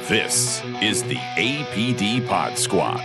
This is the APD Pod Squad.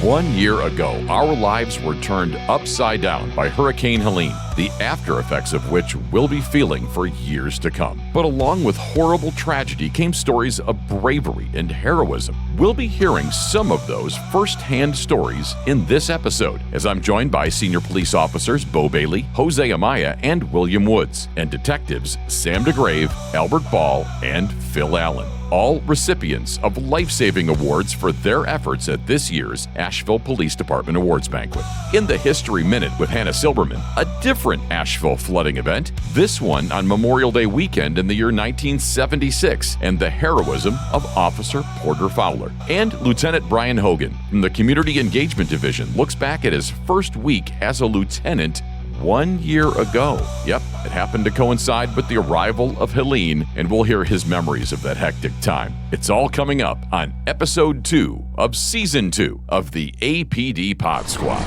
1 year ago, our lives were turned upside down by Hurricane Helene, the after effects of which we'll be feeling for years to come. But along with horrible tragedy came stories of bravery and heroism. We'll be hearing some of those first-hand stories in this episode, as I'm joined by senior police officers Beau Baley, Jose Amaya, and William Woods, and detectives Sam DeGrave, Albert Ball, and Phil Allen, all recipients of Lifesaving Awards for their efforts at this year's Asheville Police Department Awards Banquet. In the History Minute with Hannah Silberman, a different Asheville flooding event, this one on Memorial Day weekend in the year 1976, and the heroism of Officer Porter Fowler. And Lieutenant Brian Hogan from the Community Engagement Division looks back at his first week as a lieutenant 1 year ago. Yep, it happened to coincide with the arrival of Helene, and we'll hear his memories of that hectic time. It's all coming up on Episode 2 of Season 2 of the APD Pod Squad.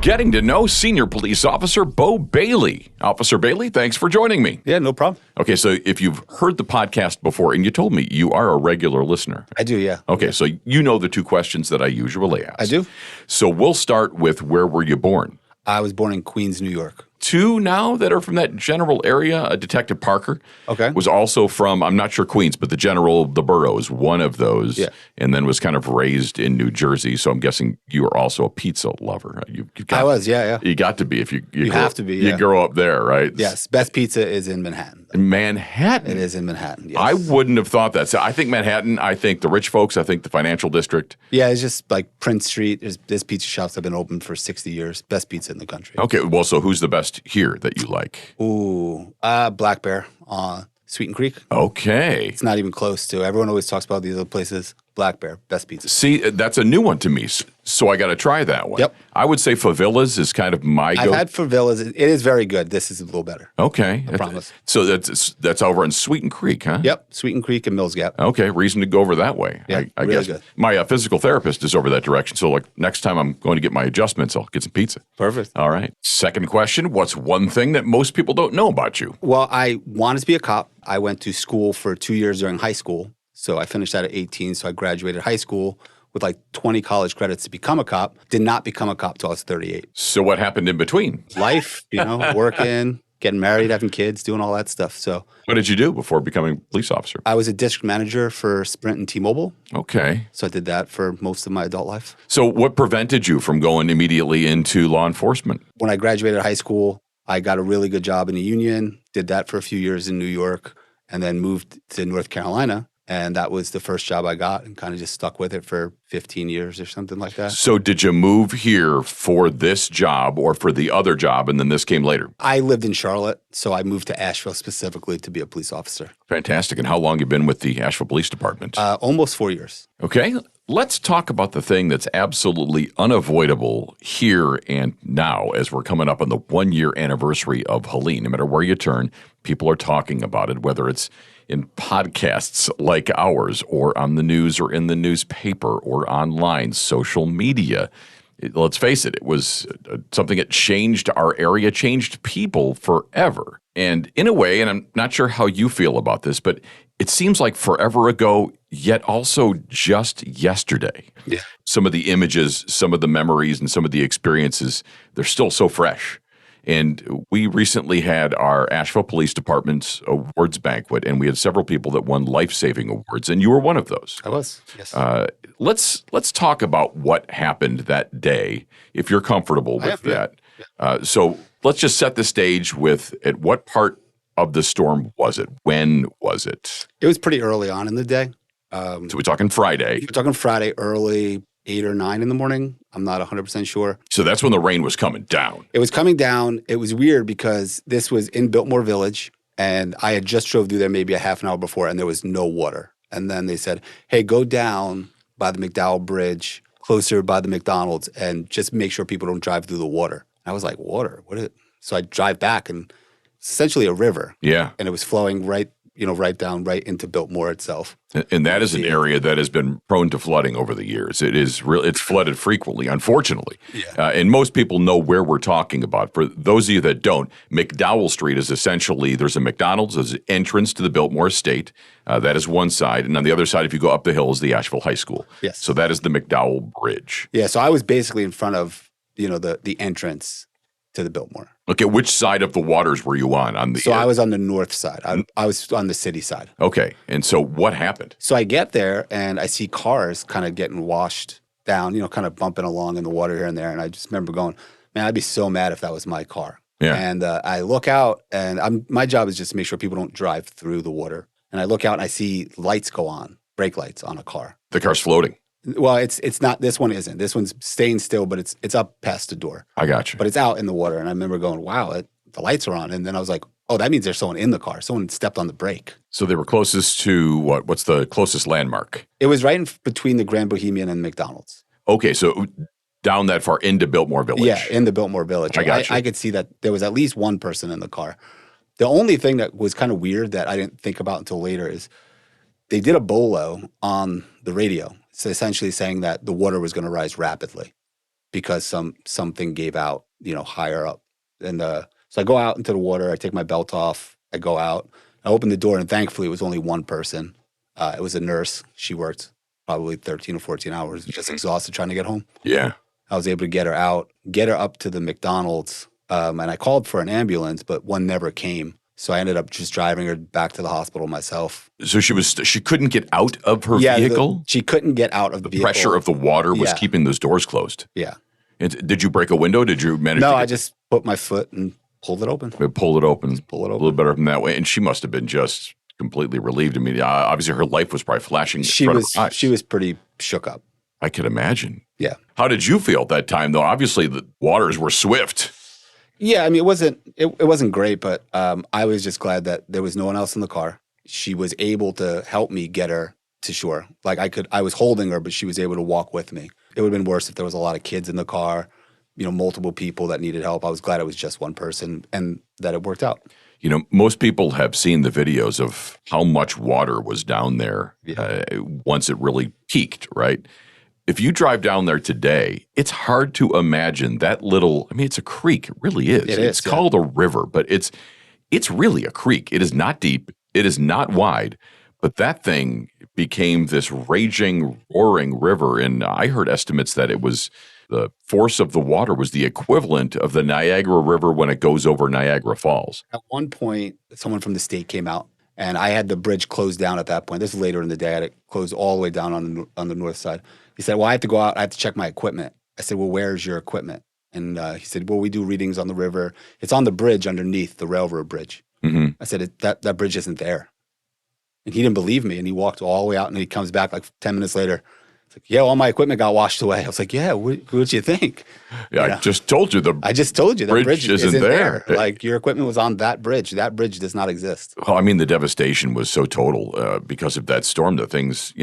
Getting to know Senior Police Officer Beau Baley. Officer Baley, thanks for joining me. Yeah, no problem. Okay, so if you've heard the podcast before, and you told me you are a regular listener. I do, yeah. Okay, yeah. so you know the two questions that I usually ask. I do. So we'll start with, where were you born? I was born in Queens, New York. Two now that are from that general area. Detective Parker was also from, I'm not sure Queens, but the boroughs, one of those, and then was kind of raised in New Jersey. So I'm guessing you were also a pizza lover. I was, yeah. You got to be if you have to be. Yeah. You grow up there, right? Yes, best pizza is in Manhattan. Manhattan? It is in Manhattan, yes. I wouldn't have thought that. So I think Manhattan, I think the rich folks, I think the financial district. Yeah, it's just like Prince Street. There's pizza shops that have been open for 60 years. Best pizza in the country. Okay, well, so who's the best here that you like? Ooh, Black Bear on Sweeten Creek. Okay. It's not even close to. Everyone always talks about these other places. Black Bear, best pizza. See, that's a new one to me, so I got to try that one. Yep. I would say Favilla's is kind of my go. I've had Favilla's. It is very good. This is a little better. Okay. I promise. So that's over in Sweeten Creek, huh? Yep, Sweeten Creek and Mills Gap. Okay, reason to go over that way. Yeah, I really guess. good. My physical therapist is over that direction, so like next time I'm going to get my adjustments, I'll get some pizza. Perfect. All right. Second question, what's one thing that most people don't know about you? Well, I wanted to be a cop. I went to school for 2 years during high school. So I finished that at 18. So I graduated high school with like 20 college credits to become a cop. Did not become a cop till I was 38. So what happened in between? Life, working, getting married, having kids, doing all that stuff. So what did you do before becoming a police officer? I was a district manager for Sprint and T-Mobile. Okay. So I did that for most of my adult life. So what prevented you from going immediately into law enforcement? When I graduated high school, I got a really good job in a union, did that for a few years in New York, and then moved to North Carolina. And that was the first job I got and kind of just stuck with it for 15 years or something like that. So did you move here for this job or for the other job, and then this came later? I lived in Charlotte, so I moved to Asheville specifically to be a police officer. Fantastic. And how long have you been with the Asheville Police Department? Almost 4 years. Okay. Let's talk about the thing that's absolutely unavoidable here and now as we're coming up on the 1 year anniversary of Helene. No matter where you turn, people are talking about it, whether it's in podcasts like ours or on the news or in the newspaper or online, social media. Let's face it, it was something that changed our area, changed people forever. And in a way, and I'm not sure how you feel about this, but it seems like forever ago, yet also just yesterday. Yeah. Some of the images, some of the memories, and some of the experiences, they're still so fresh. And we recently had our Asheville Police Department's awards banquet, and we had several people that won Lifesaving Awards, and you were one of those. I was, yes. Let's talk about what happened that day, if you're comfortable with that. Yeah. So let's just set the stage with, at what part of the storm was it? When was it? It was pretty early on in the day. So we're talking Friday. We're talking Friday, early 8 or 9 in the morning. I'm not 100% sure. So that's when the rain was coming down. It was coming down. It was weird because this was in Biltmore Village, and I had just drove through there maybe a half an hour before, and there was no water. And then they said, hey, go down by the McDowell Bridge, closer by the McDonald's, and just make sure people don't drive through the water. I was like, water? What is it? So I drive back, and it's essentially a river. Yeah. And it was flowing right right into Biltmore itself. And that is an area that has been prone to flooding over the years. It's flooded frequently, unfortunately. Yeah. And most people know where we're talking about. For those of you that don't, McDowell Street is essentially, there's a McDonald's, there's an entrance to the Biltmore Estate. That is one side. And on the other side, if you go up the hill, is the Asheville High School. Yes. So that is the McDowell Bridge. Yeah, so I was basically in front of, the entrance to the Biltmore. Okay, which side of the waters were you on? So I was on the north side. I was on the city side. Okay, and so what happened? So I get there, and I see cars kind of getting washed down, kind of bumping along in the water here and there. And I just remember going, man, I'd be so mad if that was my car. Yeah. And I look out, and my job is just to make sure people don't drive through the water. And I look out, and I see lights go on, brake lights on a car. The car's floating. Well, it's not. This one isn't. This one's staying still, but it's up past the door. I got you. But it's out in the water, and I remember going, "Wow, the lights are on." And then I was like, "Oh, that means there's someone in the car. Someone stepped on the brake." So they were closest to what? What's the closest landmark? It was right between the Grand Bohemian and McDonald's. Okay, so down that far into Biltmore Village. Yeah, in the Biltmore Village. I got you. I could see that there was at least one person in the car. The only thing that was kind of weird that I didn't think about until later is they did a bolo on the radio. So essentially saying that the water was going to rise rapidly because something gave out, higher up. And so I go out into the water. I take my belt off. I go out. I open the door, and thankfully it was only one person. It was a nurse. She worked probably 13 or 14 hours, just exhausted trying to get home. Yeah. I was able to get her out, get her up to the McDonald's, and I called for an ambulance, but one never came. So I ended up just driving her back to the hospital myself. So she couldn't get out of her vehicle? She couldn't get out of the vehicle. Pressure of the water was keeping those doors closed. Yeah. And did you break a window? Did you manage No, to I just put my foot and pulled it open. Pull it open. Pull it open. A little better from that way. And she must have been just completely relieved. I mean, obviously her life was probably flashing in front of her eyes. She was pretty shook up. I could imagine. Yeah. How did you feel at that time, though? Obviously, the waters were swift. Yeah, I mean, it wasn't great, but I was just glad that there was no one else in the car. She was able to help me get her to shore. Like I was holding her, but she was able to walk with me. It would have been worse if there was a lot of kids in the car, multiple people that needed help. I was glad it was just one person and that it worked out. Most people have seen the videos of how much water was down there once it really peaked, right? If you drive down there today, it's hard to imagine that little. I mean, it's a creek. It really is. It's called a river, but it's really a creek. It is not deep. It is not wide. But that thing became this raging, roaring river. And I heard estimates that it was the force of the water was the equivalent of the Niagara River when it goes over Niagara Falls. At one point, someone from the state came out, and I had the bridge closed down at that point. This is later in the day. I had it closed all the way down on the north side. He said, well, I have to go out. I have to check my equipment. I said, well, where's your equipment? And he said, well, we do readings on the river. It's on the bridge underneath, the railroad bridge. Mm-hmm. I said, that bridge isn't there. And he didn't believe me. And he walked all the way out, and he comes back like 10 minutes later. It's like, yeah, all my equipment got washed away. I was like, yeah, what'd you think? Yeah, I just told you the bridge isn't there. Like, your equipment was on that bridge. That bridge does not exist. Well, I mean, the devastation was so total because of that storm that things,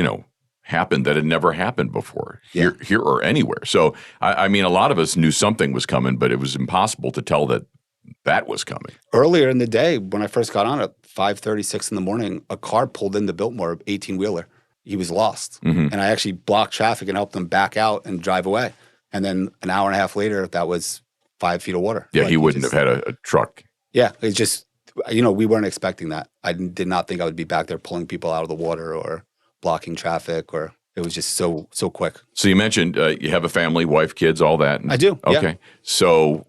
happened that had never happened before here or anywhere. So, I mean, a lot of us knew something was coming, but it was impossible to tell that was coming. Earlier in the day, when I first got on at 5:36 in the morning, a car pulled into Biltmore, 18-wheeler. He was lost. Mm-hmm. And I actually blocked traffic and helped him back out and drive away. And then an hour and a half later, that was 5 feet of water. Yeah, he wouldn't have had a truck. Yeah, it's just, we weren't expecting that. I did not think I would be back there pulling people out of the water or blocking traffic, or it was just so quick. So you mentioned you have a family, wife, kids, all that. I do. Okay. Yeah. So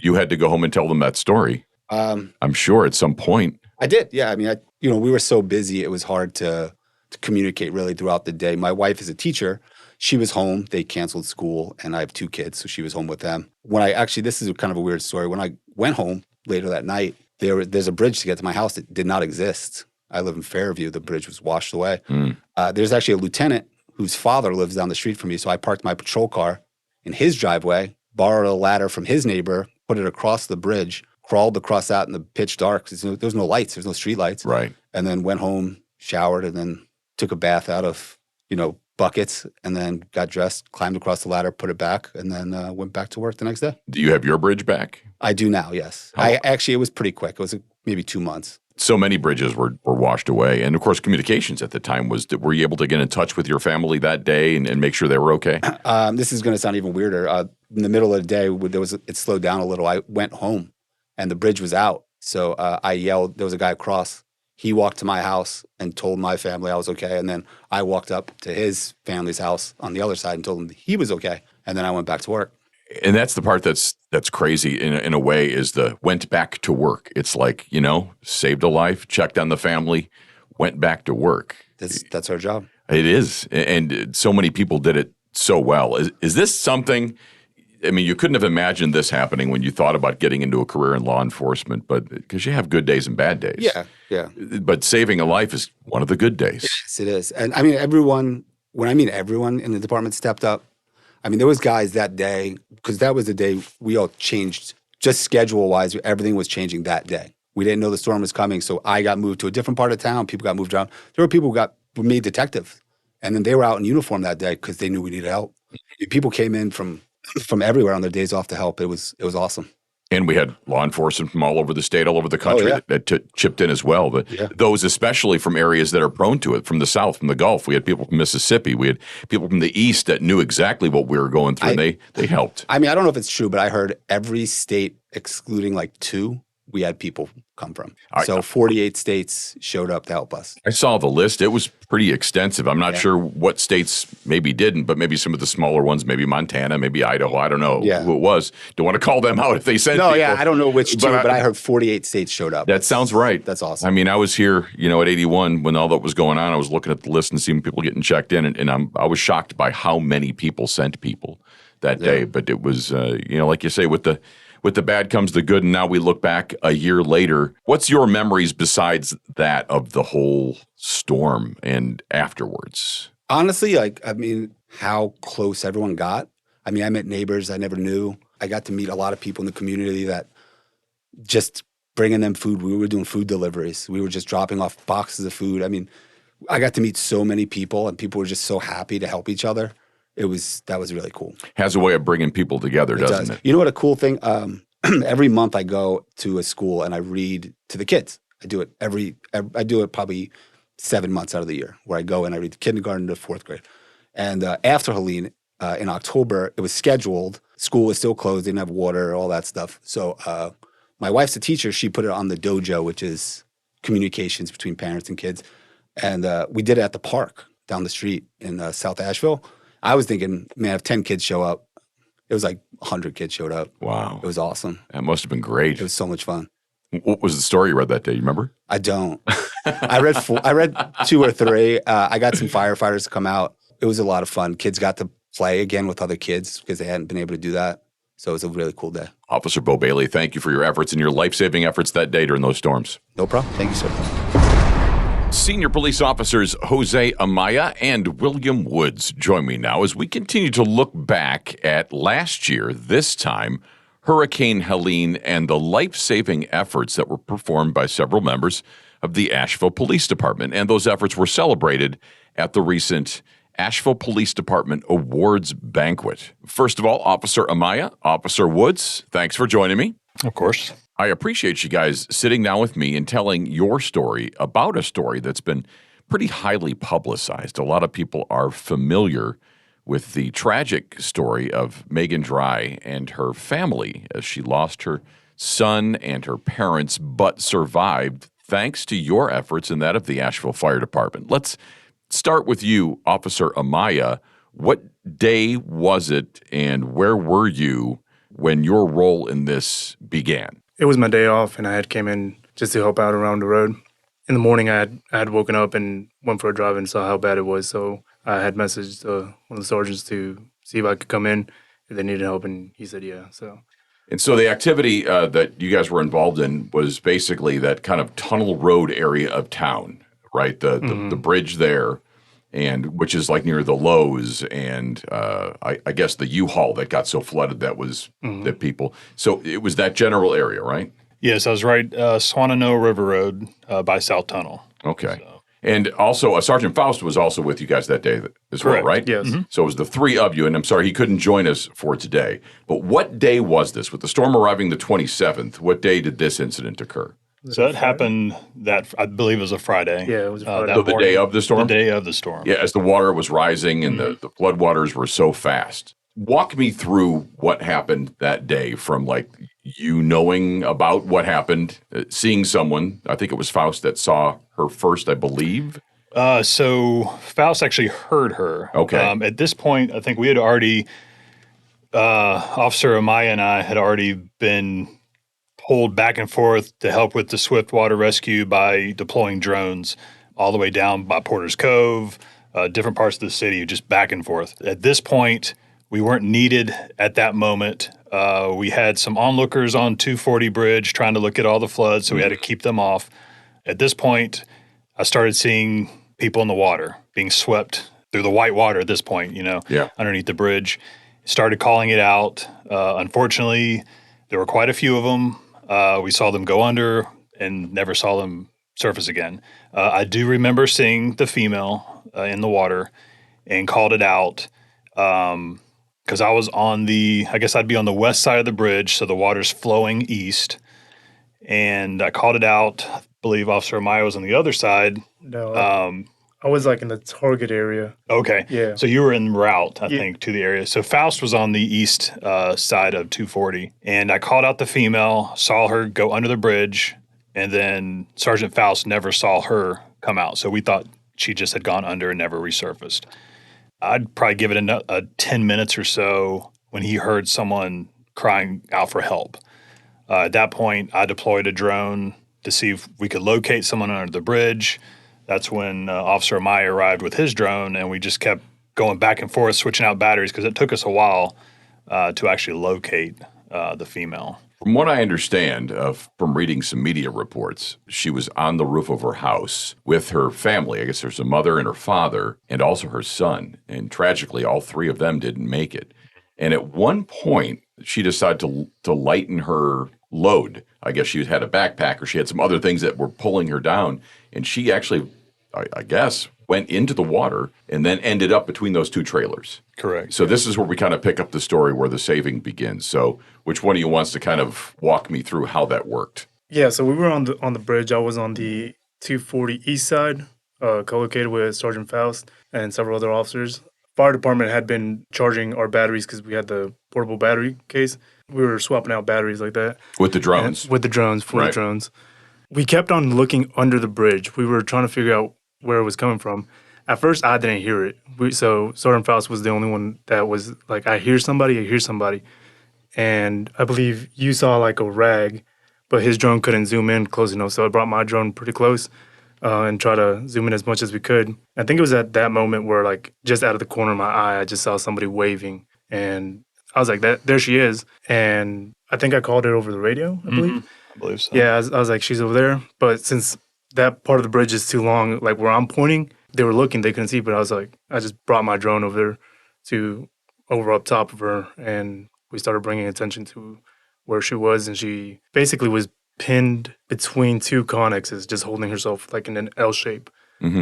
you had to go home and tell them that story. I'm sure at some point. I did. Yeah. I mean, we were so busy. It was hard to communicate really throughout the day. My wife is a teacher. She was home. They canceled school, and I have 2 kids, so she was home with them. This is kind of a weird story. When I went home later that night, there's a bridge to get to my house that did not exist. I live in Fairview. The bridge was washed away. There's actually a lieutenant whose father lives down the street from me. So I parked my patrol car in his driveway, borrowed a ladder from his neighbor, put it across the bridge, crawled across that in the pitch dark. There's no lights. There's no street lights. Right. And then went home, showered, and then took a bath out of, buckets, and then got dressed, climbed across the ladder, put it back, and then went back to work the next day. Do you have your bridge back? I do now, yes. It was pretty quick. It was maybe 2 months. So many bridges were washed away. And of course, communications at the time were you able to get in touch with your family that day and make sure they were okay? This is going to sound even weirder. In the middle of the day, it slowed down a little. I went home and the bridge was out. So I yelled, there was a guy across. He walked to my house and told my family I was okay. And then I walked up to his family's house on the other side and told him he was okay. And then I went back to work. And that's the part that's crazy in a way is the went back to work. It's like, saved a life, checked on the family, went back to work. That's our job. It is. And so many people did it so well. Is this something, I mean, you couldn't have imagined this happening when you thought about getting into a career in law enforcement, but because you have good days and bad days. Yeah. But saving a life is one of the good days. Yes, it is. And I mean, everyone in the department stepped up. I mean, there was guys that day, because that was the day we all changed, just schedule-wise, everything was changing that day. We didn't know the storm was coming, so I got moved to a different part of town. People got moved around. There were people who were made detectives, and then they were out in uniform that day because they knew we needed help. People came in from everywhere on their days off to help. It was awesome. And we had law enforcement from all over the state, all over the country that chipped in as well. But those especially from areas that are prone to it, from the South, from the Gulf. We had people from Mississippi. We had people from the East that knew exactly what we were going through, and they helped. I mean, I don't know if it's true, but I heard every state, excluding like 2, we had people come from. So 48 states showed up to help us. I saw the list. It was pretty extensive. I'm not sure what states maybe didn't, but maybe some of the smaller ones, maybe Montana, maybe Idaho. I don't know who it was. Don't want to call them out if they sent people. I don't know which two, but I heard 48 states showed up. That sounds right. That's awesome. I mean, I was here, at 81 when all that was going on. I was looking at the list and seeing people getting checked in, and I was shocked by how many people sent people that day. But it was, like you say, with the bad comes the good, and now we look back a year later. What's your memories besides that of the whole storm and afterwards? Honestly, how close everyone got. I mean, I met neighbors I never knew. I got to meet a lot of people in the community that just bringing them food. We were doing food deliveries. We were just dropping off boxes of food. I mean, I got to meet so many people, and people were just so happy to help each other. That was really cool. Has a way of bringing people together, doesn't it? You know what a cool thing? Every month I go to a school and I read to the kids. I do it I do it probably 7 months out of the year, where I go and I read the kindergarten to 4th grade. And after Helene, in October, it was scheduled. School was still closed, didn't have water, all that stuff. So my wife's a teacher. She put it on the dojo, which is communications between parents and kids. And we did it at the park down the street in South Asheville. I was thinking, man, if 10 kids show up, it was like 100 kids showed up. Wow. It was awesome. That must have been great. It was so much fun. What was the story you read that day? You remember? I don't. I read 2 or 3. I got some firefighters to come out. It was a lot of fun. Kids got to play again with other kids because they hadn't been able to do that. So it was a really cool day. Officer Beau Baley, thank you for your efforts and your life-saving efforts that day during those storms. No problem. Thank you, sir. Senior police officers Jose Amaya and William Woods join me now as we continue to look back at last year, this time, Hurricane Helene and the life-saving efforts that were performed by several members of the Asheville Police Department. And those efforts were celebrated at the recent Asheville Police Department Awards banquet. First of all, Officer Amaya, Officer Woods, thanks for joining me. Of course. I appreciate you guys sitting down with me and telling your story about a story that's been pretty highly publicized. A lot of people are familiar with the tragic story of Megan Dry and her family as she lost her son and her parents, but survived thanks to your efforts and that of the Asheville Fire Department. Let's start with you, Officer Amaya. What day was it and where were you when your role in this began? It was my day off, and I had came in just to help out around the road. In the morning, I had woken up and went for a drive and saw how bad it was. So I had messaged one of the sergeants to see if I could come in if they needed help, and he said yeah. And so the activity that you guys were involved in was basically that kind of tunnel road area of town, right? The bridge there, and which is like near the Lowe's and I guess the U-Haul that got so flooded that was that people. So it was that general area, right? Yes, I was right. Swananoa River Road by South Tunnel. Okay. So. And also Sergeant Faust was also with you guys that day as Correct. Well, right? Yes. So it was the 3 of you, and I'm sorry he couldn't join us for today. But what day was this? With the storm arriving the 27th, what day did this incident occur? So that happened I believe it was a Friday. Yeah, it was a Friday. That So the day morning, of the storm? The day of the storm. Yeah, as the water was rising and the floodwaters were so fast. Walk me through what happened that day from like you knowing about what happened, seeing someone, I think it was Faust that saw her first, I believe. So Faust actually heard her. Okay. At this point, I think we had already, Officer Amaya and I had already been pulled back and forth to help with the swift water rescue by deploying drones all the way down by Porter's Cove, different parts of the city, just back and forth. At this point, we weren't needed at that moment. We had some onlookers on 240 Bridge trying to look at all the floods, so we had to keep them off. At this point, I started seeing people in the water being swept through the white water at this point, underneath the bridge. Started calling it out. Unfortunately, there were quite a few of them. We saw them go under and never saw them surface again. I do remember seeing the female in the water and called it out because I was I guess I'd be on the west side of the bridge, so the water's flowing east. And I called it out. I believe Officer Amaya was on the other side. No, I was like in the target area. Okay. Yeah. So you were en route, I think, to the area. So Faust was on the east side of 240. And I called out the female, saw her go under the bridge, and then Sergeant Faust never saw her come out. So we thought she just had gone under and never resurfaced. I'd probably give it a 10 minutes or so when he heard someone crying out for help. At that point, I deployed a drone to see if we could locate someone under the bridge. That's when Officer Amaya arrived with his drone, and we just kept going back and forth, switching out batteries, because it took us a while to actually locate the female. From what I understand from reading some media reports, she was on the roof of her house with her family. I guess there's a mother and her father and also her son. And tragically, all three of them didn't make it. And at one point, she decided to lighten her load. I guess she had a backpack or she had some other things that were pulling her down. And she actually, I guess, went into the water and then ended up between those two trailers. Correct. So this is where we kind of pick up the story where the saving begins. So which one of you wants to kind of walk me through how that worked? Yeah, so we were on the bridge. I was on the 240 east side, co-located with Sergeant Faust and several other officers. Fire department had been charging our batteries because we had the portable battery case. We were swapping out batteries like that. With the drones? With the drones, the drones. We kept on looking under the bridge. We were trying to figure out where it was coming from. At first, I didn't hear it. So Sergeant Faust was the only one that was like, I hear somebody. And I believe you saw like a rag, but his drone couldn't zoom in close enough. So I brought my drone pretty close and try to zoom in as much as we could. I think it was at that moment where like just out of the corner of my eye, I just saw somebody waving. And I was like, there she is. And I think I called it over the radio, I believe. I believe so. Yeah, I was like, she's over there. But since that part of the bridge is too long, like where I'm pointing, they were looking, they couldn't see. But I was like, I just brought my drone over there over up top of her. And we started bringing attention to where she was. And she basically was pinned between two connexes, just holding herself like in an L shape,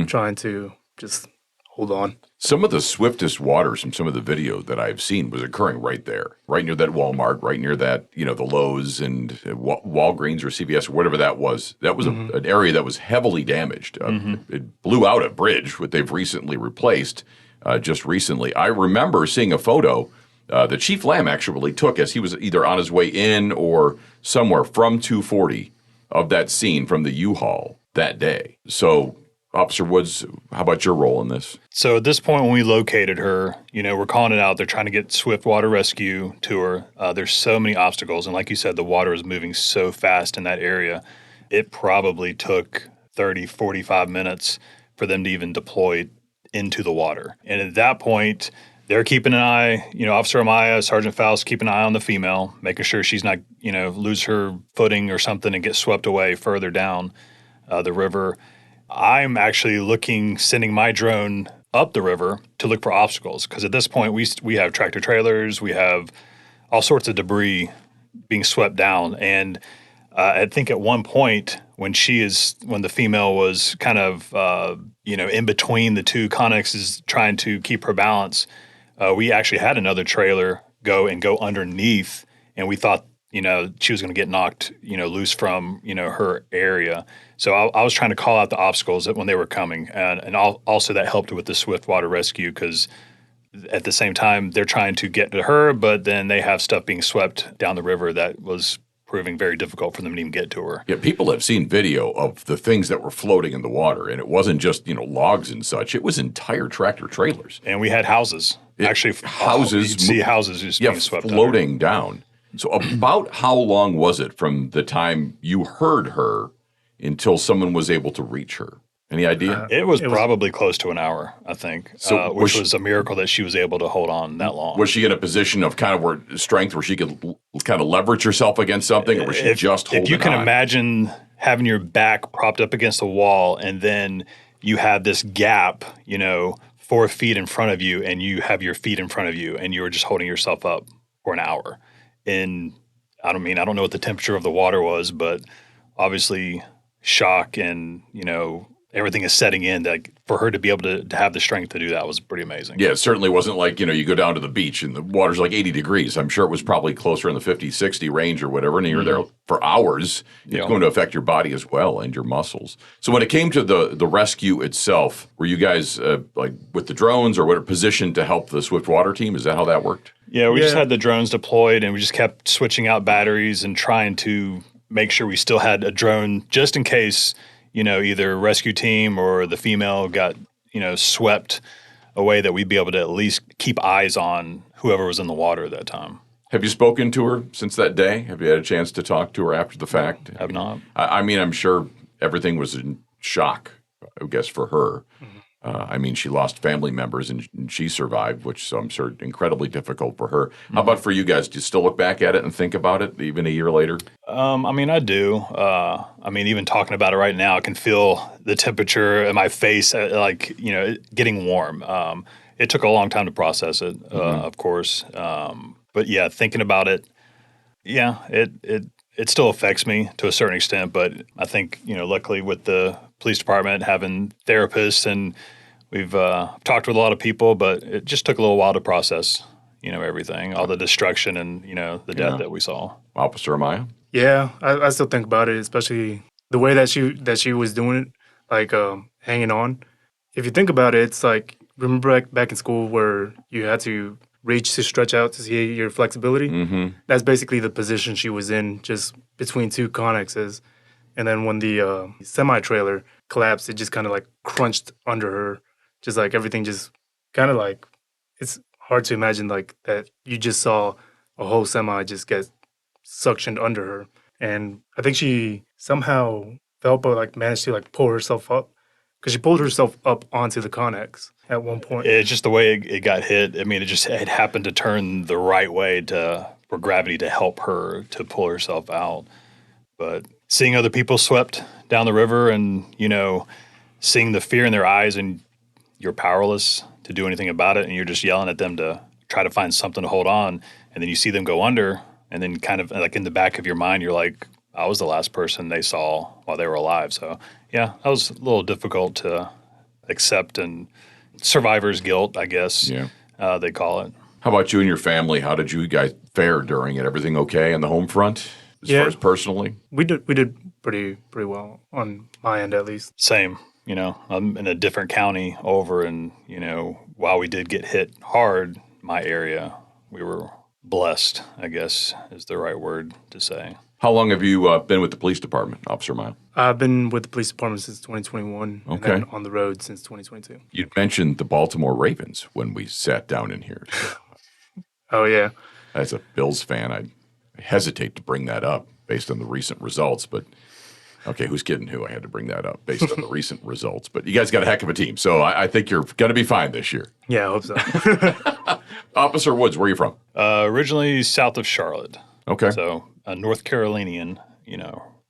trying to just hold on. Some of the swiftest waters from some of the video that I've seen was occurring right there, right near that Walmart, right near that, the Lowe's and Walgreens or CVS or whatever that was. That was an area that was heavily damaged. It blew out a bridge, what they've recently replaced just recently. I remember seeing a photo that Chief Lamb actually took as he was either on his way in or somewhere from 240 of that scene from the U-Haul that day. So Officer Woods, how about your role in this? So at this point, when we located her, we're calling it out. They're trying to get swift water rescue to her. There's so many obstacles. And like you said, the water is moving so fast in that area. It probably took 30, 45 minutes for them to even deploy into the water. And at that point, they're keeping an eye, Officer Amaya, Sergeant Faust, keeping an eye on the female, making sure she's not, lose her footing or something and get swept away further down the river. I'm actually sending my drone up the river to look for obstacles because at this point we have tractor trailers, we have all sorts of debris being swept down, and I think at one point when the female was kind of in between the two connexes trying to keep her balance, we actually had another trailer go underneath, and we thought she was going to get knocked, loose from, her area. So I was trying to call out the obstacles when they were coming. And also that helped with the swift water rescue because at the same time, they're trying to get to her, but then they have stuff being swept down the river that was proving very difficult for them to even get to her. Yeah, people have seen video of the things that were floating in the water, and it wasn't just, logs and such. It was entire tractor trailers. And we had houses. Actually, houses. You'd see houses just being swept floating down. So about how long was it from the time you heard her until someone was able to reach her? Any idea? It was probably close to an hour, I think, So which was a miracle that she was able to hold on that long. Was she in a position of kind of strength where she could kind of leverage herself against something, or was she just holding on? If you can imagine having your back propped up against a wall and then you have this gap, 4 feet in front of you and you have your feet in front of you and you were just holding yourself up for an hour. And I don't know what the temperature of the water was, but obviously shock and, everything is setting in. That for her to be able to have the strength to do that was pretty amazing. Yeah, it certainly wasn't like, you go down to the beach and the water's like 80 degrees. I'm sure it was probably closer in the 50, 60 range or whatever. And you're there for hours. It's going to affect your body as well and your muscles. So when it came to the rescue itself, were you guys like with the drones or what positioned to help the swift water team? Is that how that worked? Yeah, we just had the drones deployed and we just kept switching out batteries and trying to make sure we still had a drone just in case either rescue team or the female got, swept away, that we'd be able to at least keep eyes on whoever was in the water at that time. Have you spoken to her since that day? Have you had a chance to talk to her after the fact? Have not. I'm sure everything was in shock, I guess, for her. She lost family members and she survived, which so I'm sure incredibly difficult for her. How about for you guys? Do you still look back at it and think about it even a year later? I do. Even talking about it right now, I can feel the temperature in my face, getting warm. It took a long time to process it, of course. But yeah, thinking about it, it still affects me to a certain extent. But I think, luckily with the police department having therapists and we've talked with a lot of people, but it just took a little while to process, everything, all the destruction and, the death that we saw. Officer Amaya? Yeah, I still think about it, especially the way that she was doing it, like hanging on. If you think about it, it's like, remember back in school where you had to reach to stretch out to see your flexibility? Mm-hmm. That's basically the position she was in, just between two connexes. And then when the semi-trailer collapsed, it just kind of like crunched under her. Just like everything just kind of like, it's hard to imagine like that you just saw a whole semi just get suctioned under her. And I think she somehow felt but like managed to like pull herself up because she pulled herself up onto the connex at one point. It's just the way it got hit. It happened to turn the right way for gravity to help her to pull herself out. But seeing other people swept down the river and, seeing the fear in their eyes and you're powerless to do anything about it and you're just yelling at them to try to find something to hold on. And then you see them go under and then kind of like in the back of your mind, you're like, I was the last person they saw while they were alive. So yeah, that was a little difficult to accept and survivor's guilt, I guess they call it. How about you and your family? How did you guys fare during it? Everything okay on the home front as far as personally? We did pretty well on my end at least. Same. I'm in a different county over and, while we did get hit hard, my area, we were blessed, I guess is the right word to say. How long have you been with the police department, Officer Mile? I've been with the police department since 2021 and then on the road since 2022. You mentioned the Baltimore Ravens when we sat down in here. Oh, yeah. As a Bills fan, I hesitate to bring that up based on the recent results, but okay, who's kidding who? I had to bring that up based on the recent results. But you guys got a heck of a team, so I think you're going to be fine this year. Yeah, I hope so. Officer Woods, where are you from? Originally south of Charlotte. Okay. So a North Carolinian,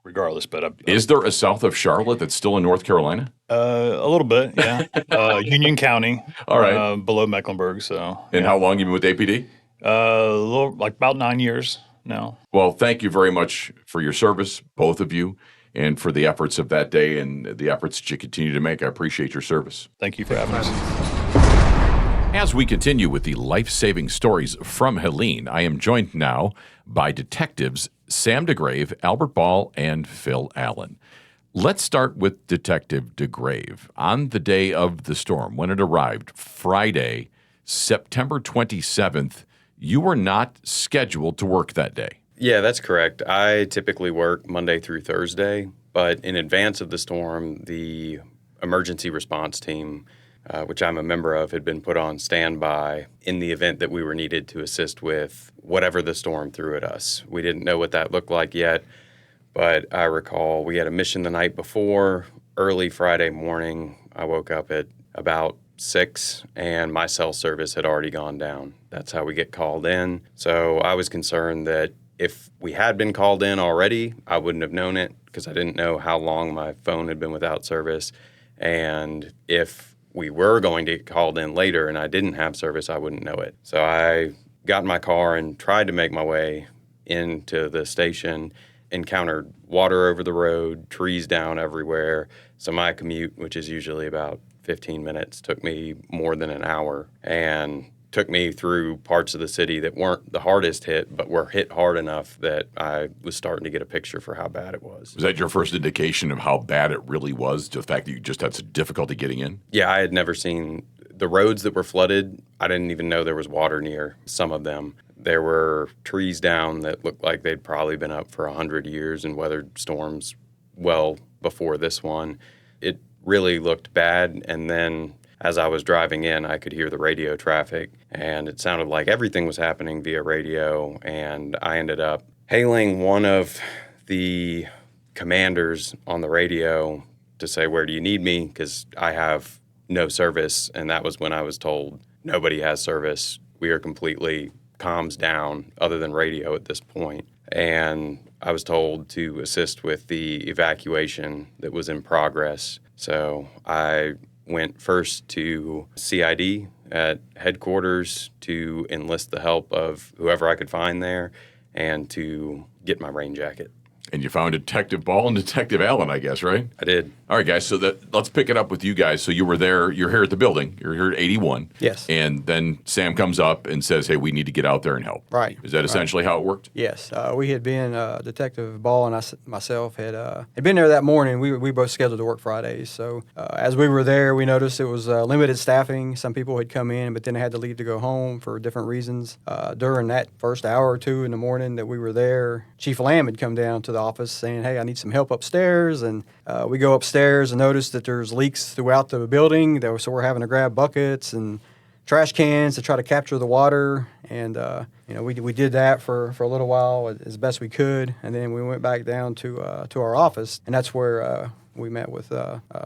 regardless. But is there a south of Charlotte that's still in North Carolina? A little bit, yeah. Union County. All right. Below Mecklenburg. So. And how long you been with APD? About 9 years now. Well, thank you very much for your service, both of you, and for the efforts of that day and the efforts that you continue to make. I appreciate your service. Thank you for having us. As we continue with the life-saving stories from Helene, I am joined now by Detectives Sam DeGrave, Albert Ball, and Phil Allen. Let's start with Detective DeGrave. On the day of the storm, when it arrived, Friday, September 27th, you were not scheduled to work that day. Yeah, that's correct. I typically work Monday through Thursday, but in advance of the storm, the emergency response team, which I'm a member of, had been put on standby in the event that we were needed to assist with whatever the storm threw at us. We didn't know what that looked like yet, but I recall we had a mission the night before. Early Friday morning, I woke up at about 6, and my cell service had already gone down. That's how we get called in. So I was concerned that if we had been called in already, I wouldn't have known it because I didn't know how long my phone had been without service. And if we were going to get called in later and I didn't have service, I wouldn't know it. So I got in my car and tried to make my way into the station, encountered water over the road, trees down everywhere. So my commute, which is usually about 15 minutes, took me more than an hour and took me through parts of the city that weren't the hardest hit, but were hit hard enough that I was starting to get a picture for how bad it was. Was that your first indication of how bad it really was, the fact that you just had some difficulty getting in? Yeah, I had never seen the roads that were flooded. I didn't even know there was water near some of them. There were trees down that looked like they'd probably been up for 100 years and weathered storms well before this one. It really looked bad, and then as I was driving in, I could hear the radio traffic, and it sounded like everything was happening via radio, and I ended up hailing one of the commanders on the radio to say, "Where do you need me?" Because I have no service, and that was when I was told, nobody has service. We are completely comms down other than radio at this point. And I was told to assist with the evacuation that was in progress. So I went first to CID at headquarters to enlist the help of whoever I could find there and to get my rain jacket. And you found Detective Ball and Detective Allen, I guess, right? I did. All right, guys, so let's pick it up with you guys. So you were there, you're here at the building, you're here at 81. Yes. And then Sam comes up and says, hey, we need to get out there and help. Right. Is that essentially how it worked? Yes. We had been, Detective Ball and myself had been there that morning. We both scheduled to work Fridays. So as we were there, we noticed it was limited staffing. Some people had come in, but then they had to leave to go home for different reasons. During that first hour or two in the morning that we were there, Chief Lamb had come down to the office saying, hey, I need some help upstairs. And we go upstairs and notice that there's leaks throughout the building. So we're having to grab buckets and trash cans to try to capture the water. And, we did that for a little while as best we could. And then we went back down to our office, and that's where we met with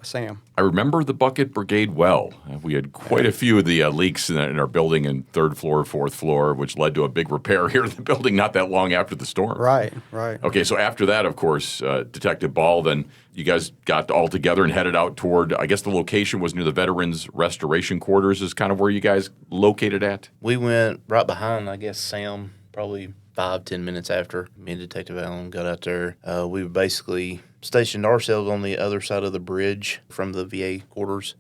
Sam. I remember the bucket brigade well. We had quite a few of the leaks in our building in third floor, fourth floor, which led to a big repair here in the building not that long after the storm. Right. Okay, so after that, of course, Detective Ball, then you guys got all together and headed out toward, I guess the location was near the Veterans Restoration Quarters is kind of where you guys located at? We went right behind, I guess, Sam, probably 5-10 minutes after me and Detective Allen got out there. We were basically stationed ourselves on the other side of the bridge from the VA quarters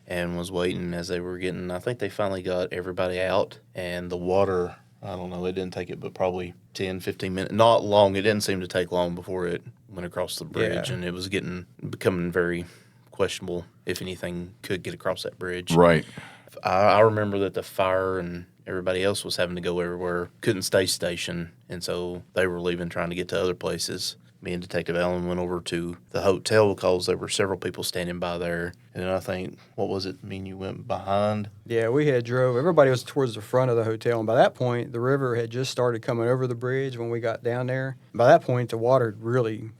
and was waiting as they were getting, I think they finally got everybody out, and the water, I don't know, it didn't take it but probably 10, 15 minutes. Not long. It didn't seem to take long before it went across the bridge, and it was becoming very questionable if anything could get across that bridge. Right. I remember that the fire and everybody else was having to go everywhere, couldn't stay stationed, and so they were leaving, trying to get to other places. Me and Detective Allen went over to the hotel because there were several people standing by there. And then I think, what was it, me and you went behind? Yeah, we had drove. Everybody was towards the front of the hotel. And by that point, the river had just started coming over the bridge when we got down there. By that point, the water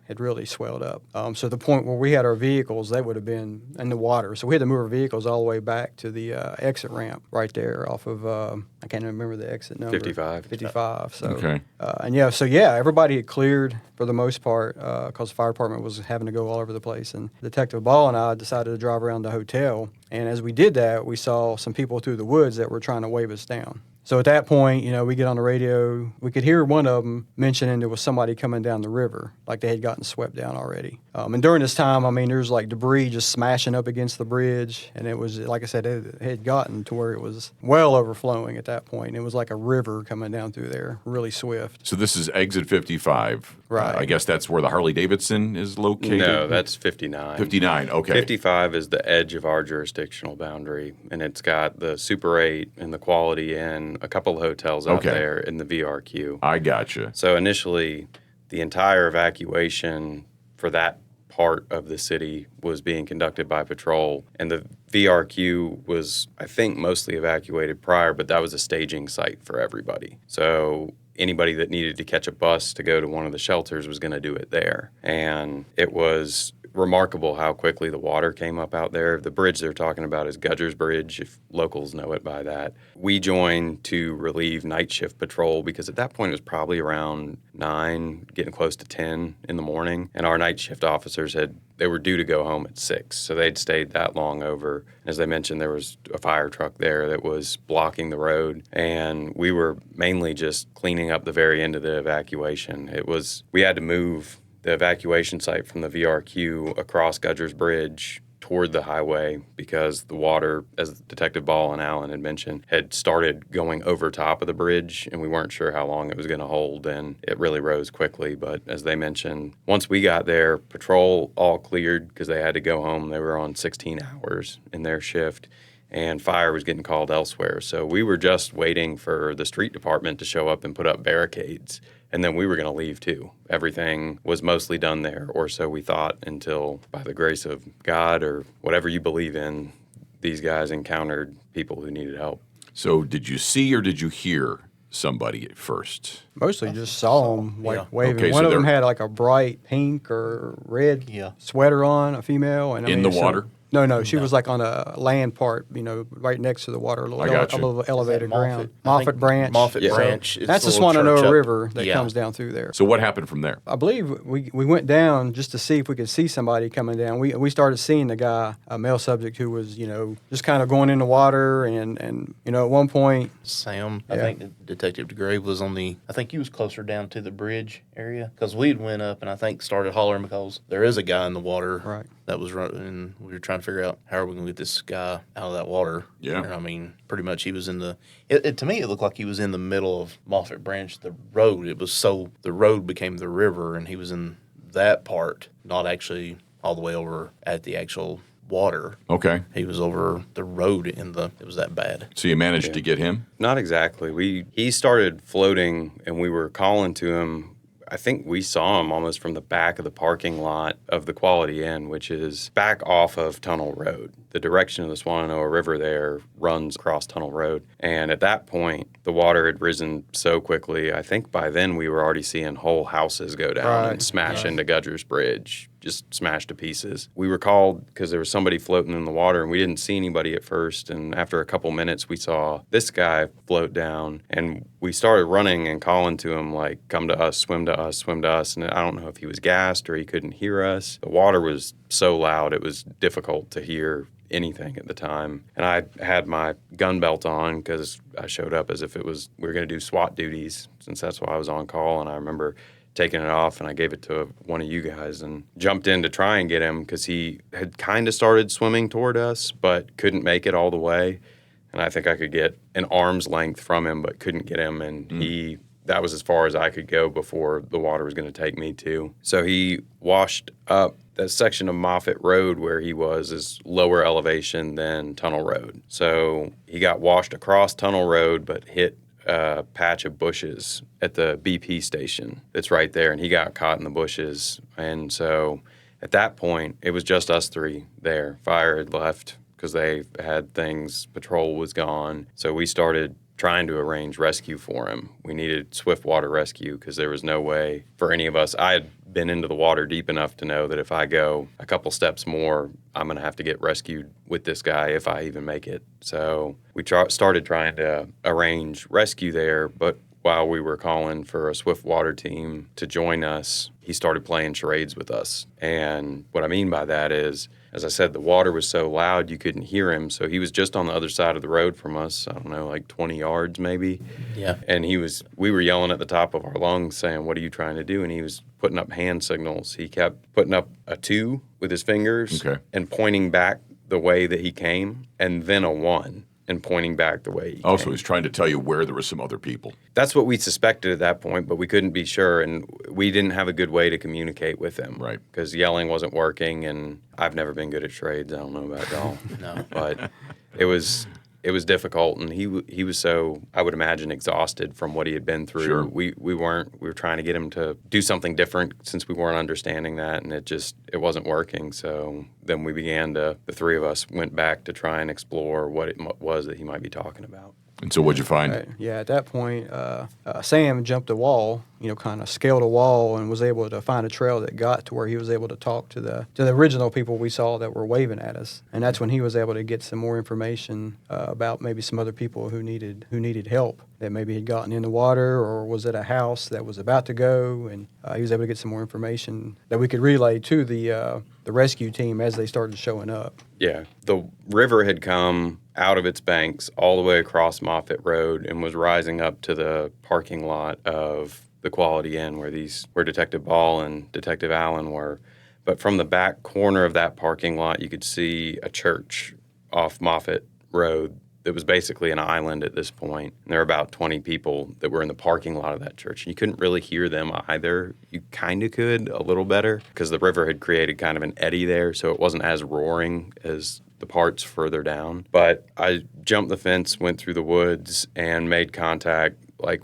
had really swelled up. So the point where we had our vehicles, they would have been in the water. So we had to move our vehicles all the way back to the exit ramp right there off of, I can't remember the exit number. 55. So, okay. Everybody had cleared for the most part because the fire department was having to go all over the place. And Detective Ball and I decided to drive around the hotel. And as we did that, we saw some people through the woods that were trying to wave us down. So at that point, we get on the radio. We could hear one of them mentioning there was somebody coming down the river, like they had gotten swept down already. And during this time, I mean, there's like debris just smashing up against the bridge. And it was, like I said, it had gotten to where it was well overflowing at that point. It was like a river coming down through there, really swift. So this is exit 55. Right. I guess that's where the Harley-Davidson is located? No, that's 59. 59, okay. 55 is the edge of our jurisdictional boundary, and it's got the Super 8 and the Quality Inn, a couple of hotels out Okay. there in the VRQ. I gotcha. So initially, the entire evacuation for that part of the city was being conducted by patrol, and the VRQ was, I think, mostly evacuated prior, but that was a staging site for everybody. So anybody that needed to catch a bus to go to one of the shelters was going to do it there. And it was remarkable how quickly the water came up out there. The bridge they're talking about is Gudger's Bridge, if locals know it by that. We joined to relieve night shift patrol because at that point it was probably around 9, getting close to 10 in the morning. And our night shift officers they were due to go home at 6, so they'd stayed that long over. As they mentioned, there was a fire truck there that was blocking the road, and we were mainly just cleaning up the very end of the evacuation. We had to move the evacuation site from the VRQ across Gudger's Bridge toward the highway because the water, as Detective Ball and Allen had mentioned, had started going over top of the bridge, and we weren't sure how long it was going to hold, and it really rose quickly. But as they mentioned, once we got there, patrol all cleared because they had to go home. They were on 16 hours in their shift, and fire was getting called elsewhere. So we were just waiting for the street department to show up and put up barricades, and then we were going to leave too. Everything was mostly done there, or so we thought, until by the grace of God or whatever you believe in, these guys encountered people who needed help. So did you see or did you hear somebody at first? Mostly just saw them waving. Okay, One so of them they're- had like a bright pink or red Yeah. sweater on, a female. And I In mean, the water? No, she was like on a land part, right next to the water, a I got you. little elevated Moffett? ground. I Moffett think Branch. Moffett Yeah. Branch. It's That's the a little church Swannanoa up- River that Yeah. comes down through there. So what happened from there? I believe we went down just to see if we could see somebody coming down. We started seeing the guy, a male subject, who was, just kind of going in the water. And at one point, Sam, I Yeah. think Detective DeGrave was I think he was closer down to the bridge area because we had went up and I think started hollering because there is a guy in the water Right. that was running, and we were trying to figure out how are we going to get this guy out of that water. Yeah. And I mean, pretty much he was in to me, it looked like he was in the middle of Moffett Branch, the road. The road became the river, and he was in that part, not actually all the way over at the actual water. Okay. He was over the road it was that bad. So you managed to get him? Not exactly. He started floating, and we were calling to him. I think we saw him almost from the back of the parking lot of the Quality Inn, which is back off of Tunnel Road. The direction of the Swannanoa River there runs across Tunnel Road. And at that point, the water had risen so quickly. I think by then we were already seeing whole houses go down Right. and smash into Gudger's Bridge, just smashed to pieces. We were called because there was somebody floating in the water, and we didn't see anybody at first. And after a couple minutes, we saw this guy float down, and we started running and calling to him, like, come to us, swim to us, swim to us. And I don't know if he was gassed or he couldn't hear us. The water was so loud, it was difficult to hear anything at the time. And I had my gun belt on because I showed up as if we were going to do SWAT duties, since that's why I was on call. And I remember taking it off, and I gave it to one of you guys and jumped in to try and get him because he had kind of started swimming toward us but couldn't make it all the way. And I think I could get an arm's length from him but couldn't get him. And that was as far as I could go before the water was going to take me too. So he washed up. That section of Moffett Road where he was is lower elevation than Tunnel Road. So he got washed across Tunnel Road but hit a patch of bushes at the BP station that's right there, and he got caught in the bushes. And so at that point, it was just us three there. Fire had left because they had things. Patrol was gone. So we started trying to arrange rescue for him. We needed swift water rescue because there was no way for any of us. I had been into the water deep enough to know that if I go a couple steps more, I'm going to have to get rescued with this guy if I even make it. So we started trying to arrange rescue there, but while we were calling for a swift water team to join us, he started playing charades with us. And what I mean by that is, as I said, the water was so loud you couldn't hear him. So he was just on the other side of the road from us. I don't know, like 20 yards maybe. Yeah. And we were yelling at the top of our lungs saying, "What are you trying to do?" And he was putting up hand signals. He kept putting up a 2 with his fingers and pointing back the way that he came, and then a 1 and pointing back the way he came. So he's trying to tell you where there were some other people. That's what we suspected at that point, but we couldn't be sure, and we didn't have a good way to communicate with him. Right. Because yelling wasn't working, and I've never been good at trades. I don't know about y'all. No. But it was difficult, and he was so, I would imagine, exhausted from what he had been through. Sure. We were trying to get him to do something different since we weren't understanding that, and it wasn't working. So then the 3 of us went back to try and explore what it was that he might be talking about. And so what'd you find? Right. Yeah, at that point, Sam jumped a wall, kind of scaled a wall and was able to find a trail that got to where he was able to talk to the original people we saw that were waving at us. And that's when he was able to get some more information about maybe some other people who needed help, that maybe had gotten in the water or was at a house that was about to go. And he was able to get some more information that we could relay to the rescue team as they started showing up. Yeah, the river had come out of its banks all the way across Moffett Road and was rising up to the parking lot of the Quality Inn where Detective Ball and Detective Allen were. But from the back corner of that parking lot, you could see a church off Moffett Road that was basically an island at this point. And there were about 20 people that were in the parking lot of that church. And you couldn't really hear them either. You kind of could a little better because the river had created kind of an eddy there, so it wasn't as roaring as the parts further down. But I jumped the fence, went through the woods, and made contact,